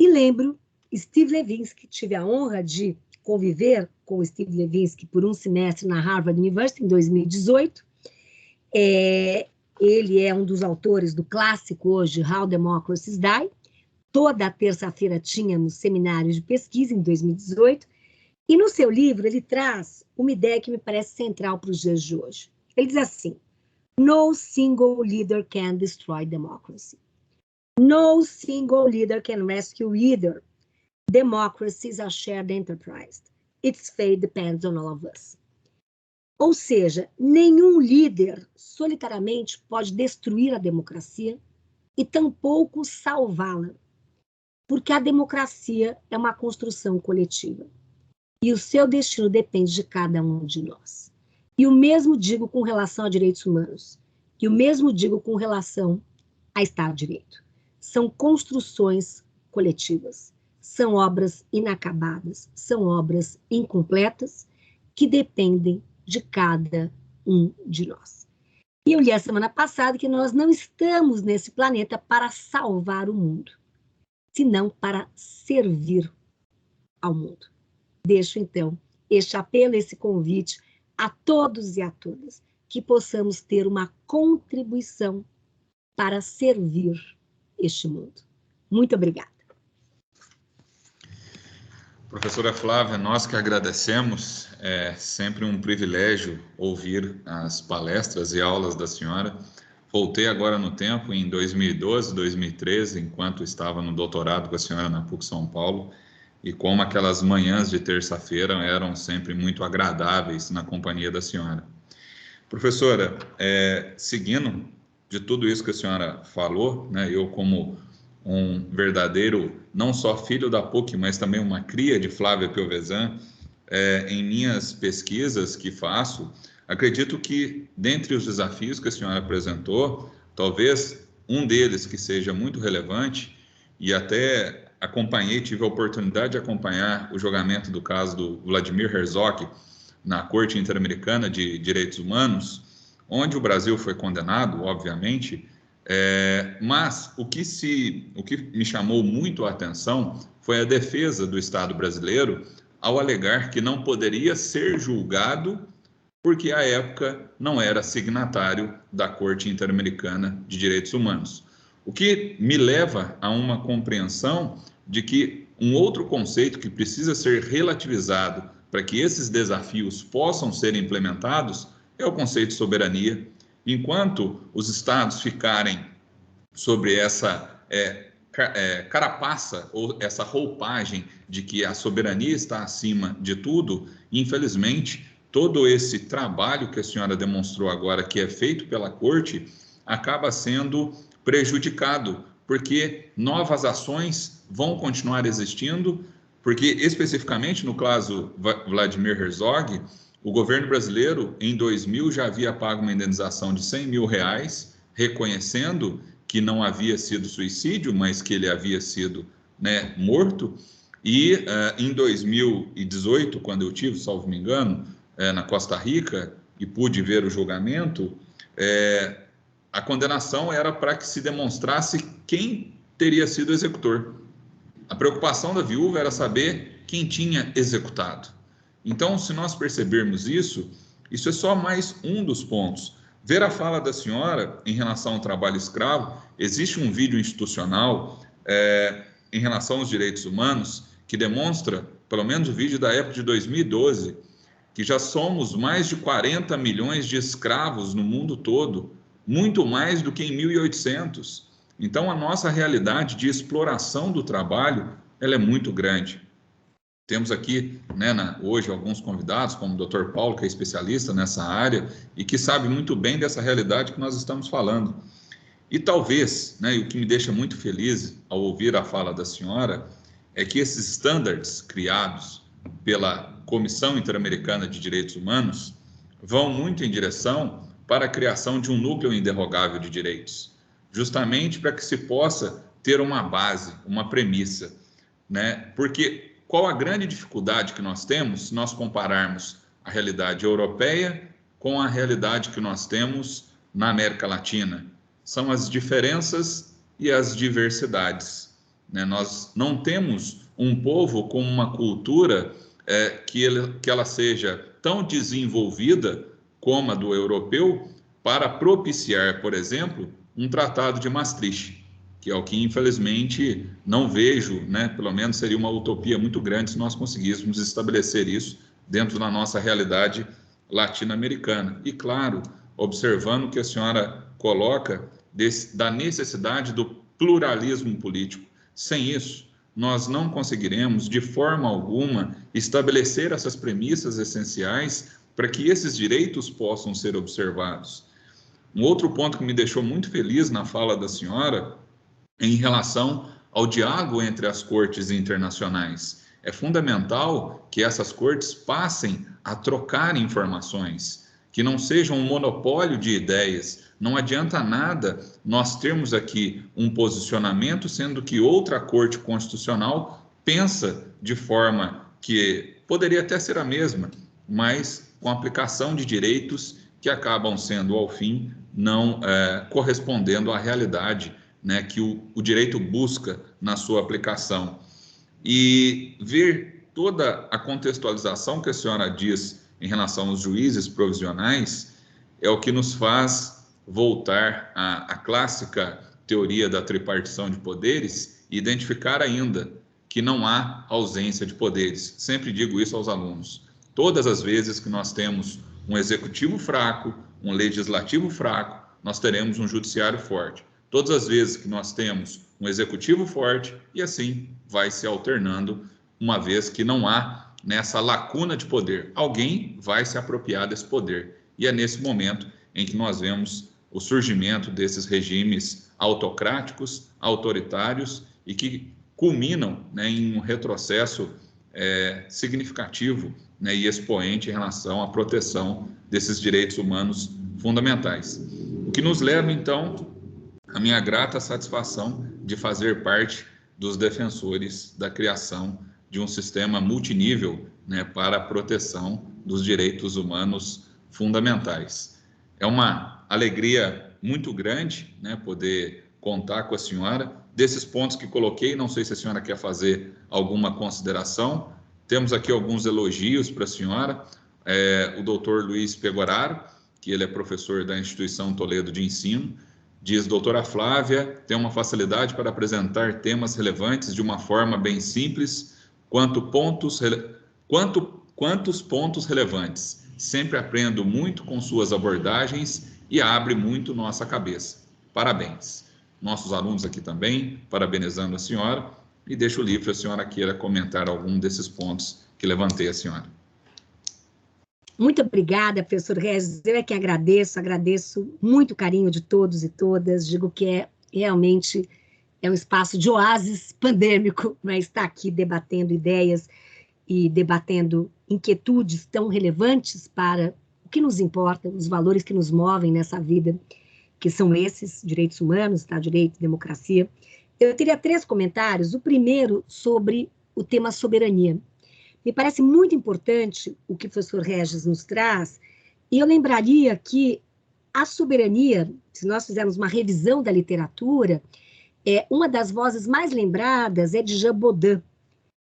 E lembro Steve Levinsky, tive a honra de conviver com o Steve Levinsky por um semestre na Harvard University, em 2018. Ele é um dos autores do clássico hoje, How Democracies Die. Toda terça-feira tínhamos seminários de pesquisa, em 2018, e no seu livro ele traz uma ideia que me parece central para os dias de hoje. Ele diz assim: No single leader can destroy democracy. No single leader can rescue either. Democracy is a shared enterprise. Its fate depends on all of us. Ou seja, nenhum líder solitariamente pode destruir a democracia e tampouco salvá-la, porque a democracia é uma construção coletiva e o seu destino depende de cada um de nós. E o mesmo digo com relação a direitos humanos, e o mesmo digo com relação a Estado de Direito. São construções coletivas, são obras inacabadas, são obras incompletas que dependem de cada um de nós. E eu li a semana passada que nós não estamos nesse planeta para salvar o mundo, senão para servir ao mundo. Deixo, então, este apelo, esse convite a todos e a todas, que possamos ter uma contribuição para servir este mundo. Muito obrigada. Professora Flávia, nós que agradecemos, é sempre um privilégio ouvir as palestras e aulas da senhora. Voltei agora no tempo, em 2012, 2013, enquanto estava no doutorado com a senhora na PUC São Paulo, e como aquelas manhãs de terça-feira eram sempre muito agradáveis na companhia da senhora. Professora, seguindo de tudo isso que a senhora falou, né, eu como um verdadeiro, não só filho da PUC, mas também uma cria de Flávia Piovesan, em minhas pesquisas que faço, acredito que, dentre os desafios que a senhora apresentou, talvez um deles que seja muito relevante, e até tive a oportunidade de acompanhar o julgamento do caso do Vladimir Herzog na Corte Interamericana de Direitos Humanos, onde o Brasil foi condenado, obviamente, mas o que me chamou muito a atenção foi a defesa do Estado brasileiro ao alegar que não poderia ser julgado porque, à época, não era signatário da Corte Interamericana de Direitos Humanos. O que me leva a uma compreensão de que um outro conceito que precisa ser relativizado para que esses desafios possam ser implementados é o conceito de soberania. Enquanto os estados ficarem sobre essa carapaça ou essa roupagem de que a soberania está acima de tudo, infelizmente, todo esse trabalho que a senhora demonstrou agora, que é feito pela Corte, acaba sendo prejudicado, porque novas ações vão continuar existindo, Porque, especificamente no caso Vladimir Herzog, o governo brasileiro, em 2000, já havia pago uma indenização de R$100 mil, reconhecendo que não havia sido suicídio, mas que ele havia sido, né, morto. E em 2018, quando eu tive, salvo me engano, na Costa Rica, e pude ver o julgamento, a condenação era para que se demonstrasse quem teria sido o executor. A preocupação da viúva era saber quem tinha executado. Então, se nós percebermos isso, isso é só mais um dos pontos. Ver a fala da senhora em relação ao trabalho escravo, existe um vídeo institucional em relação aos direitos humanos que demonstra, pelo menos o vídeo da época de 2012, que já somos mais de 40 milhões de escravos no mundo todo, muito mais do que em 1800. Então, a nossa realidade de exploração do trabalho, ela é muito grande. Temos aqui, né, hoje, alguns convidados, como o Dr. Paulo, que é especialista nessa área e que sabe muito bem dessa realidade que nós estamos falando. E talvez, né, e o que me deixa muito feliz ao ouvir a fala da senhora, é que esses standards criados pela Comissão Interamericana de Direitos Humanos vão muito em direção para a criação de um núcleo inderrogável de direitos, justamente para que se possa ter uma base, uma premissa, né? Porque qual a grande dificuldade que nós temos se nós compararmos a realidade europeia com a realidade que nós temos na América Latina? São as diferenças e as diversidades, né? Nós não temos um povo com uma cultura que ela seja tão desenvolvida como a do europeu para propiciar, por exemplo, um tratado de Maastricht, que é o que, infelizmente, não vejo, né? Pelo menos seria uma utopia muito grande se nós conseguíssemos estabelecer isso dentro da nossa realidade latino-americana. E, claro, observando o que a senhora coloca da necessidade do pluralismo político. Sem isso, nós não conseguiremos, de forma alguma, estabelecer essas premissas essenciais para que esses direitos possam ser observados. Um outro ponto que me deixou muito feliz na fala da senhora em relação ao diálogo entre as cortes internacionais. É fundamental que essas cortes passem a trocar informações, que não seja um monopólio de ideias. Não adianta nada nós termos aqui um posicionamento, sendo que outra corte constitucional pensa de forma que poderia até ser a mesma, mas com aplicação de direitos que acabam sendo, ao fim, não correspondendo à realidade, né, que o direito busca na sua aplicação. E ver toda a contextualização que a senhora diz em relação aos juízes provisionais é o que nos faz voltar à clássica teoria da tripartição de poderes e identificar ainda que não há ausência de poderes. Sempre digo isso aos alunos. Todas as vezes que nós temos um executivo fraco, um legislativo fraco, nós teremos um judiciário forte. Todas as vezes que nós temos um executivo forte, e assim vai se alternando, uma vez que não há nessa lacuna de poder. Alguém vai se apropriar desse poder. E é nesse momento em que nós vemos o surgimento desses regimes autocráticos, autoritários, e que culminam, né, em um retrocesso significativo, né, e expoente em relação à proteção desses direitos humanos fundamentais. O que nos leva, então, à minha grata satisfação de fazer parte dos defensores da criação de um sistema multinível, né, para a proteção dos direitos humanos fundamentais. É uma alegria muito grande, né, poder contar com a senhora. Desses pontos que coloquei, não sei se a senhora quer fazer alguma consideração. Temos aqui alguns elogios para a senhora. O doutor Luiz Pegoraro, que ele é professor da Instituição Toledo de Ensino, diz: doutora Flávia tem uma facilidade para apresentar temas relevantes de uma forma bem simples, quantos pontos relevantes. Sempre aprendo muito com suas abordagens e abre muito nossa cabeça. Parabéns. Nossos alunos aqui também, parabenizando a senhora, e deixo livre a senhora queira comentar algum desses pontos que levantei a senhora. Muito obrigada, professor Regis. Eu é que agradeço muito o carinho de todos e todas. Digo que é realmente é um espaço de oásis pandêmico, mas está aqui debatendo ideias e debatendo inquietudes tão relevantes para o que nos importa, os valores que nos movem nessa vida, que são esses, direitos humanos, Estado de Direito, democracia. Eu teria 3 comentários. O primeiro sobre o tema soberania. Me parece muito importante o que o professor Regis nos traz, e eu lembraria que a soberania, se nós fizermos uma revisão da literatura, uma das vozes mais lembradas é de Jean Bodin,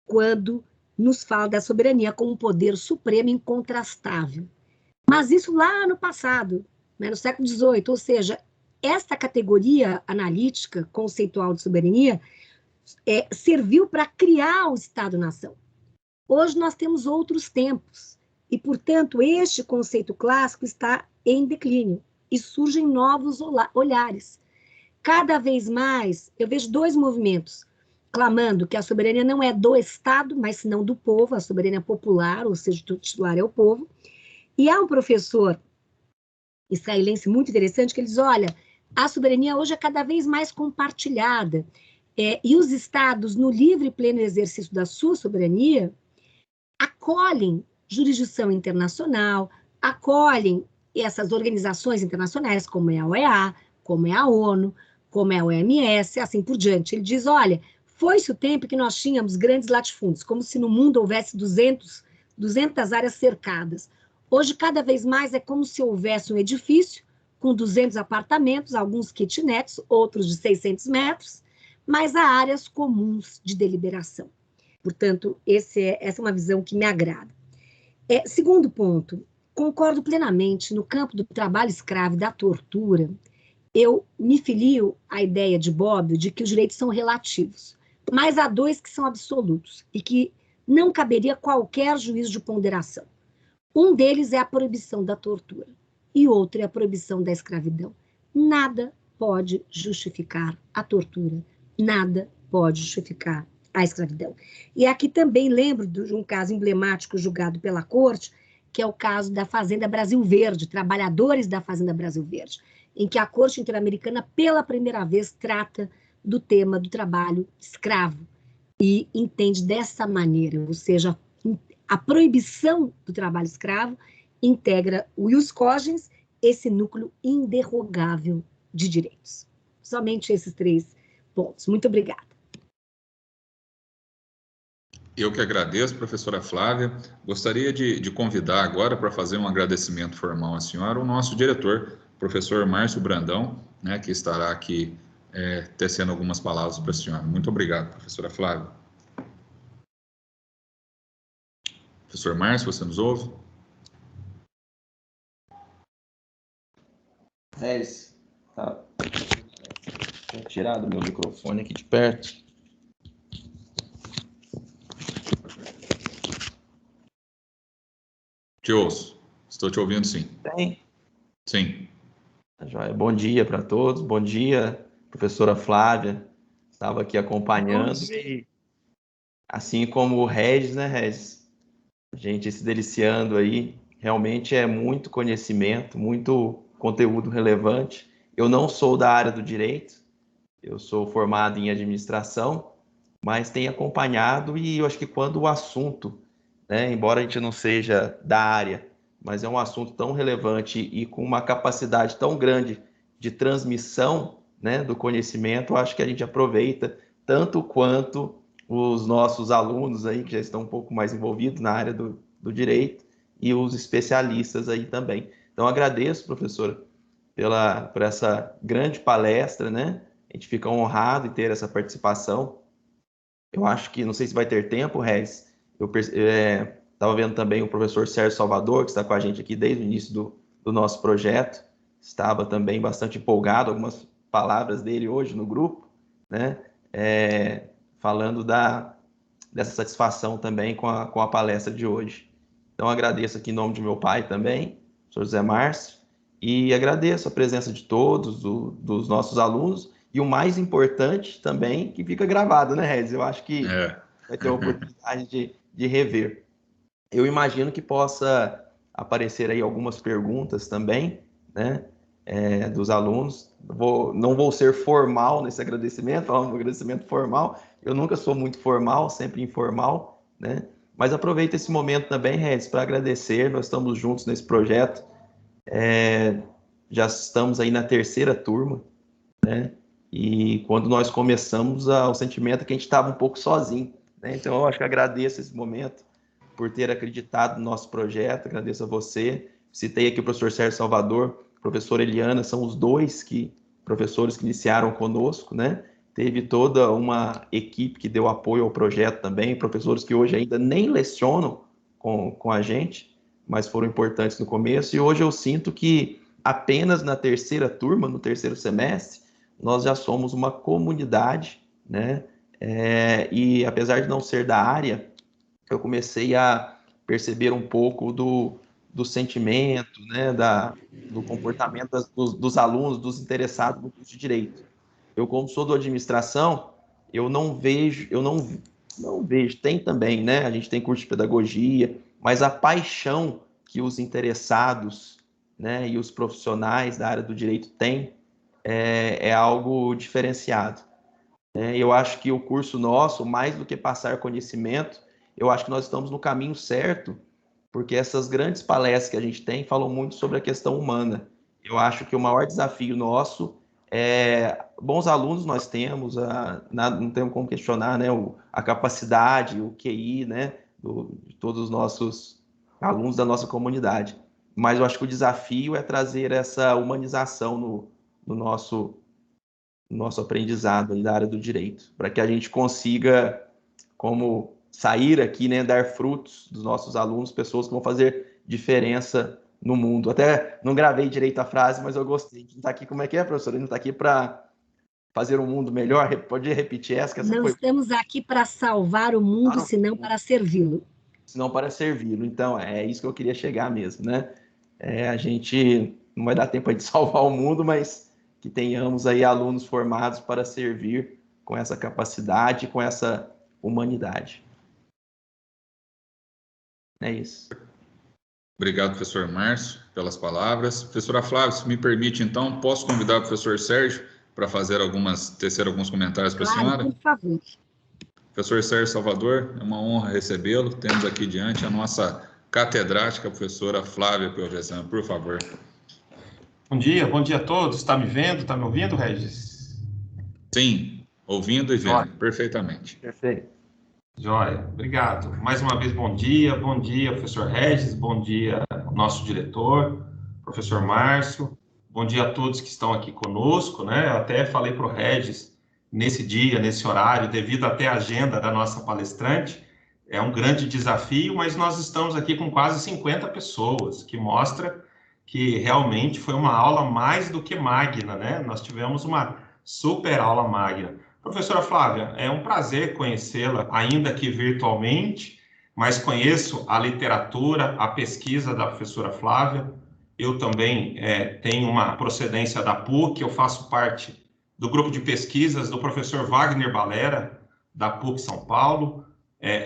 quando nos fala da soberania como um poder supremo incontrastável. Mas isso lá no passado, né, no século XVIII, ou seja, esta categoria analítica, conceitual de soberania, serviu para criar o Estado-nação. Hoje nós temos outros tempos, e, portanto, este conceito clássico está em declínio, e surgem novos olhares. Cada vez mais, eu vejo 2 movimentos clamando que a soberania não é do Estado, mas senão do povo, a soberania popular, ou seja, o titular é o povo. E há um professor israelense muito interessante que ele diz, olha, a soberania hoje é cada vez mais compartilhada, e os estados, no livre e pleno exercício da sua soberania, acolhem jurisdição internacional, acolhem essas organizações internacionais, como é a OEA, como é a ONU, como é a OMS, assim por diante. Ele diz, olha, foi-se o tempo que nós tínhamos grandes latifúndios, como se no mundo houvesse 200 áreas cercadas. Hoje, cada vez mais, é como se houvesse um edifício com 200 apartamentos, alguns kitnets, outros de 600 metros, mas há áreas comuns de deliberação. Portanto, essa é uma visão que me agrada. Segundo ponto, concordo plenamente, no campo do trabalho escravo e da tortura, eu me filio à ideia de Bobbio de que os direitos são relativos, mas há 2 que são absolutos e que não caberia qualquer juízo de ponderação. Um deles é a proibição da tortura e outro é a proibição da escravidão. Nada pode justificar a tortura, nada pode justificar a escravidão. E aqui também lembro de um caso emblemático julgado pela corte, que é o caso da Fazenda Brasil Verde, trabalhadores da Fazenda Brasil Verde, em que a Corte Interamericana, pela primeira vez, trata do tema do trabalho escravo e entende dessa maneira, ou seja, a proibição do trabalho escravo integra o ius cogens, esse núcleo inderrogável de direitos. Somente esses 3 pontos. Muito obrigada. Eu que agradeço, professora Flávia. Gostaria de convidar agora para fazer um agradecimento formal à senhora, o nosso diretor, professor Márcio Brandão, né, que estará aqui tecendo algumas palavras para a senhora. Muito obrigado, professora Flávia. Professor Márcio, você nos ouve? Tá. Vou tirar do meu microfone aqui de perto. Te ouço. Estou te ouvindo, sim. Tem? Sim. Joia. Bom dia para todos. Bom dia, professora Flávia. Estava aqui acompanhando e, assim como o Regis, né, Regis? A gente se deliciando aí. Realmente é muito conhecimento, muito conteúdo relevante. Eu não sou da área do direito, eu sou formado em administração, mas tenho acompanhado e eu acho que quando o assunto, né, embora a gente não seja da área, mas é um assunto tão relevante e com uma capacidade tão grande de transmissão, né, do conhecimento, eu acho que a gente aproveita tanto quanto os nossos alunos aí, que já estão um pouco mais envolvidos na área do direito, e os especialistas aí também. Então, agradeço, professora, por essa grande palestra, né? A gente fica honrado em ter essa participação. Eu acho que, não sei se vai ter tempo, Regis, eu estava vendo também o professor Sérgio Salvador, que está com a gente aqui desde o início do nosso projeto, estava também bastante empolgado, algumas palavras dele hoje no grupo, né? Falando dessa satisfação também com a palestra de hoje. Então, agradeço aqui em nome de meu pai também, professor José Márcio, e agradeço a presença de todos, dos nossos alunos, e o mais importante também, que fica gravado, né, Regis? Eu acho que vai ter uma oportunidade de rever. Eu imagino que possa aparecer aí algumas perguntas também, né? dos alunos. Não vou ser formal nesse agradecimento, falar um agradecimento formal. Eu nunca sou muito formal, sempre informal, né? Mas aproveito esse momento também, Regis, para agradecer. Nós estamos juntos nesse projeto. Já estamos aí na 3ª turma, né? E quando nós começamos, o sentimento é que a gente estava um pouco sozinho, né? Então, eu acho que agradeço esse momento por ter acreditado no nosso projeto, agradeço a você. Citei aqui o professor Sérgio Salvador, a professora Eliana, são os dois professores que iniciaram conosco, né? Teve toda uma equipe que deu apoio ao projeto também, professores que hoje ainda nem lecionam com a gente, mas foram importantes no começo, e hoje eu sinto que apenas na 3ª turma, no 3º semestre, nós já somos uma comunidade, né? E apesar de não ser da área, eu comecei a perceber um pouco do sentimento, né? Do comportamento dos alunos, dos interessados no curso de Direito. Eu, como sou da administração, eu não vejo, tem também, né? A gente tem curso de pedagogia, mas a paixão que os interessados, né, e os profissionais da área do direito têm é algo diferenciado. Eu acho que o curso nosso, mais do que passar conhecimento, eu acho que nós estamos no caminho certo, porque essas grandes palestras que a gente tem falam muito sobre a questão humana. Eu acho que o maior desafio nosso bons alunos nós temos, não temos como questionar, né, a capacidade, o QI, né, de todos os nossos alunos da nossa comunidade. Mas eu acho que o desafio é trazer essa humanização no nosso aprendizado da área do direito, para que a gente consiga, como sair aqui, né, dar frutos dos nossos alunos, pessoas que vão fazer diferença no mundo. Até não gravei direito a frase, mas eu gostei. A gente não está aqui, como é que é, professor? A gente não está aqui para fazer um mundo melhor? Pode repetir essa? Que essa não foi... estamos aqui para salvar o mundo, senão para servi-lo. Senão para servi-lo. Então, é isso que eu queria chegar mesmo, né? A gente não vai dar tempo de salvar o mundo, mas que tenhamos aí alunos formados para servir com essa capacidade, com essa humanidade. É isso. Obrigado, professor Márcio, pelas palavras. Professora Flávia, se me permite, então, posso convidar o professor Sérgio para tecer alguns comentários para a senhora? Por favor. Professor Sérgio Salvador, é uma honra recebê-lo. Temos aqui diante a nossa catedrática, a professora Flávia Piovesan, por favor. Bom dia a todos. Está me vendo? Está me ouvindo, Regis? Sim, ouvindo e vendo, Joia. Perfeitamente. Perfeito. Joia, obrigado. Mais uma vez, bom dia, professor Regis, bom dia, nosso diretor, professor Márcio, bom dia a todos que estão aqui conosco, né? Eu até falei para o Regis, nesse dia, nesse horário, devido até à agenda da nossa palestrante, é um grande desafio, mas nós estamos aqui com quase 50 pessoas, que mostra que realmente foi uma aula mais do que magna, né? Nós tivemos uma super aula magna. Professora Flávia, é um prazer conhecê-la, ainda que virtualmente, mas conheço a literatura, a pesquisa da professora Flávia. Eu também tenho uma procedência da PUC, eu faço parte do grupo de pesquisas do professor Wagner Balera, da PUC São Paulo.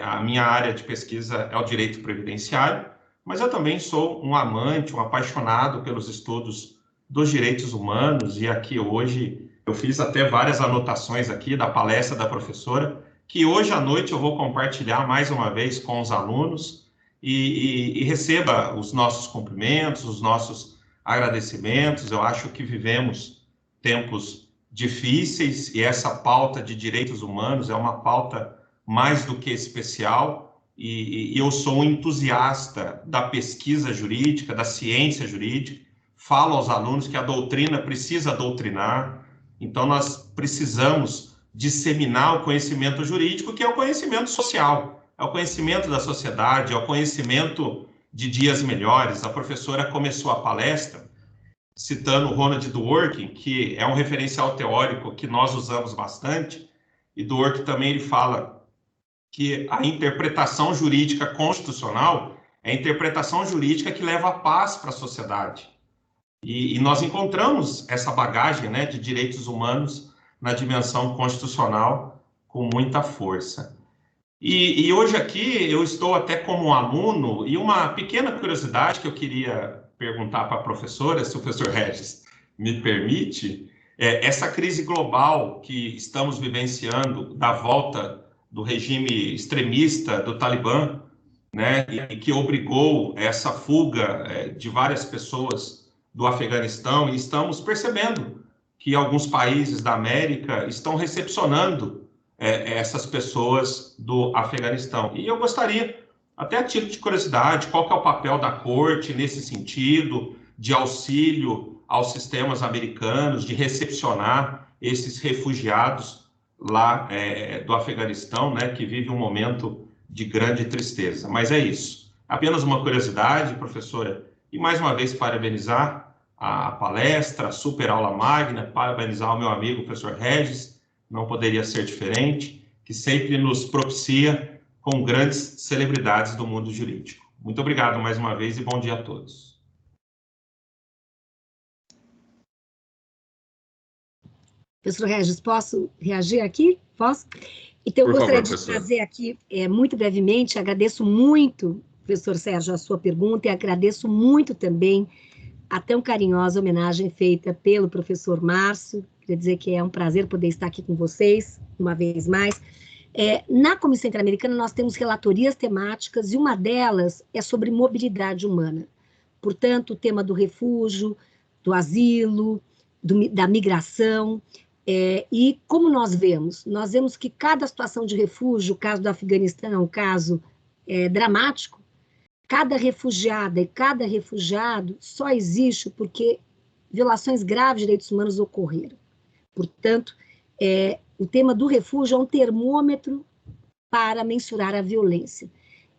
A minha área de pesquisa é o direito previdenciário, mas eu também sou um amante, um apaixonado pelos estudos dos direitos humanos, e aqui hoje eu fiz até várias anotações aqui da palestra da professora, que hoje à noite eu vou compartilhar mais uma vez com os alunos, e receba os nossos cumprimentos, os nossos agradecimentos. Eu acho que vivemos tempos difíceis, e essa pauta de direitos humanos é uma pauta mais do que especial, e eu sou um entusiasta da pesquisa jurídica, da ciência jurídica. Falo aos alunos que a doutrina precisa doutrinar, então nós precisamos disseminar o conhecimento jurídico, que é o conhecimento social, é o conhecimento da sociedade, é o conhecimento de dias melhores. A professora começou a palestra citando Ronald Dworkin, que é um referencial teórico que nós usamos bastante, e Dworkin também ele fala que a interpretação jurídica constitucional é a interpretação jurídica que leva a paz para a sociedade. E nós encontramos essa bagagem, né, de direitos humanos na dimensão constitucional com muita força. E hoje aqui eu estou até como aluno, e uma pequena curiosidade que eu queria perguntar para a professora, se o professor Regis me permite, essa crise global que estamos vivenciando da volta do regime extremista do Talibã, né, e que obrigou essa fuga de várias pessoas do Afeganistão, e estamos percebendo que alguns países da América estão recepcionando essas pessoas do Afeganistão. E eu gostaria, até a título de curiosidade, qual que é o papel da Corte nesse sentido, de auxílio aos sistemas americanos, de recepcionar esses refugiados lá do Afeganistão, né, que vive um momento de grande tristeza. Mas é isso. Apenas uma curiosidade, professora, e mais uma vez parabenizar a palestra, a super aula magna, parabenizar o meu amigo, o professor Regis, não poderia ser diferente, que sempre nos propicia com grandes celebridades do mundo jurídico. Muito obrigado mais uma vez e bom dia a todos. Professor Regis, posso reagir aqui? Posso? Então, eu gostaria de trazer aqui, muito brevemente, agradeço muito, professor Sérgio, a sua pergunta, e agradeço muito também a tão carinhosa homenagem feita pelo professor Márcio. Queria dizer que é um prazer poder estar aqui com vocês, uma vez mais. Na Comissão Interamericana, nós temos relatorias temáticas, e uma delas é sobre mobilidade humana. Portanto, o tema do refúgio, do asilo, da migração. E como nós vemos? Nós vemos que cada situação de refúgio, o caso do Afeganistão é um caso dramático. Cada refugiada e cada refugiado só existe porque violações graves de direitos humanos ocorreram. Portanto, o tema do refúgio é um termômetro para mensurar a violência.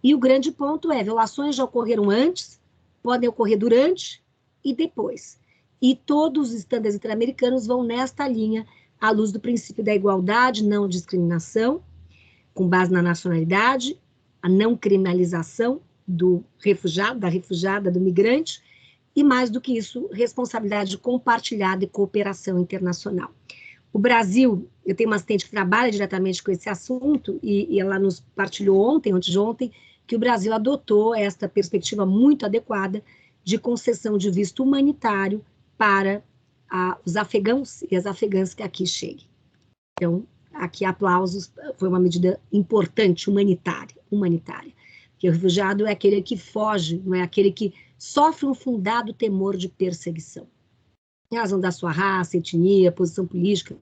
E o grande ponto violações já ocorreram antes, podem ocorrer durante e depois. E todos os estándares interamericanos vão nesta linha, à luz do princípio da igualdade, não discriminação, com base na nacionalidade, a não criminalização do refugiado, da refugiada, do migrante, e mais do que isso, responsabilidade compartilhada e cooperação internacional. O Brasil, eu tenho uma assistente que trabalha diretamente com esse assunto, e ela nos partilhou ontem, antes de ontem, que o Brasil adotou esta perspectiva muito adequada de concessão de visto humanitário para os afegãos e as afegãs que aqui cheguem. Então, aqui aplausos, foi uma medida importante, humanitária. Porque o refugiado é aquele que foge, não é aquele que sofre um fundado temor de perseguição, em razão da sua raça, etnia, posição política.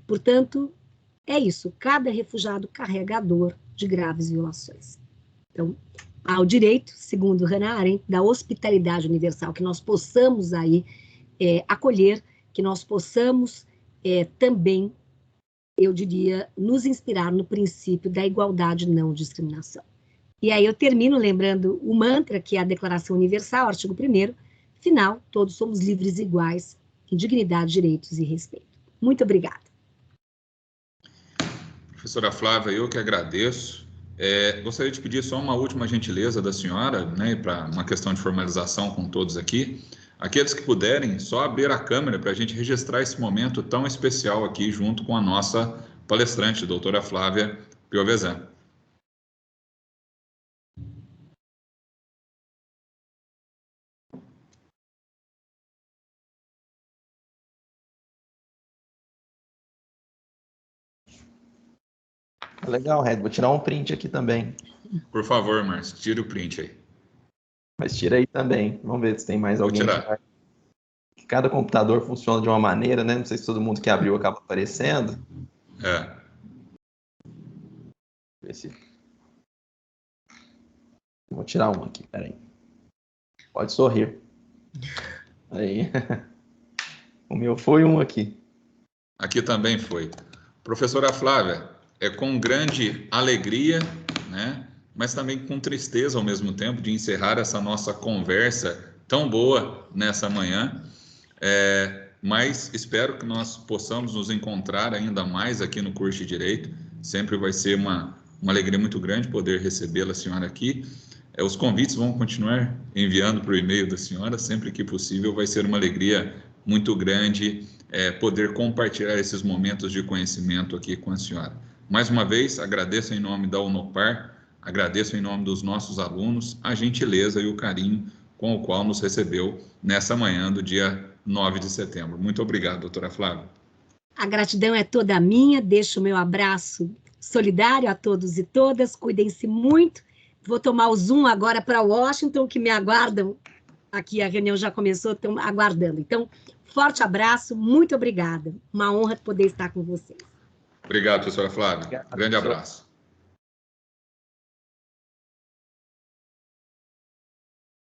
Portanto, é isso, cada refugiado carrega a dor de graves violações. Então, há o direito, segundo Hannah Arendt, da hospitalidade universal, que nós possamos aí acolher, que nós possamos também, eu diria, nos inspirar no princípio da igualdade e não discriminação. E aí eu termino lembrando o mantra, que é a Declaração Universal, artigo 1º, final, todos somos livres e iguais, em dignidade, direitos e respeito. Muito obrigada. Professora Flávia, eu que agradeço. Gostaria de pedir só uma última gentileza da senhora, né, para uma questão de formalização com todos aqui. Aqueles que puderem, só abrir a câmera para a gente registrar esse momento tão especial aqui junto com a nossa palestrante, doutora Flávia Piovesan. Legal, Red. Vou tirar um print aqui também. Por favor, Márcio, tira o print aí. Mas tira aí também. Vamos ver se tem mais alguém. Vou tirar. Cada computador funciona de uma maneira, né? Não sei se todo mundo que abriu acaba aparecendo. Vou tirar um aqui, peraí. Pode sorrir. Aí. O meu foi um aqui. Aqui também foi. Professora Flávia, é com grande alegria, né? Mas também com tristeza ao mesmo tempo de encerrar essa nossa conversa tão boa nessa manhã. Mas espero que nós possamos nos encontrar ainda mais aqui no curso de Direito. Sempre vai ser uma alegria muito grande poder recebê-la, senhora, aqui. Os convites vão continuar enviando para o e-mail da senhora, sempre que possível. Vai ser uma alegria muito grande poder compartilhar esses momentos de conhecimento aqui com a senhora. Mais uma vez, agradeço em nome da Unopar, agradeço em nome dos nossos alunos a gentileza e o carinho com o qual nos recebeu nessa manhã do dia 9 de setembro. Muito obrigado, doutora Flávia. A gratidão é toda minha, deixo o meu abraço solidário a todos e todas, cuidem-se muito. Vou tomar o Zoom agora para Washington, que me aguardam. Aqui a reunião já começou, estão aguardando. Então, forte abraço, muito obrigada. Uma honra poder estar com vocês. Obrigado, professora Flávia. Obrigado, Grande professor. abraço.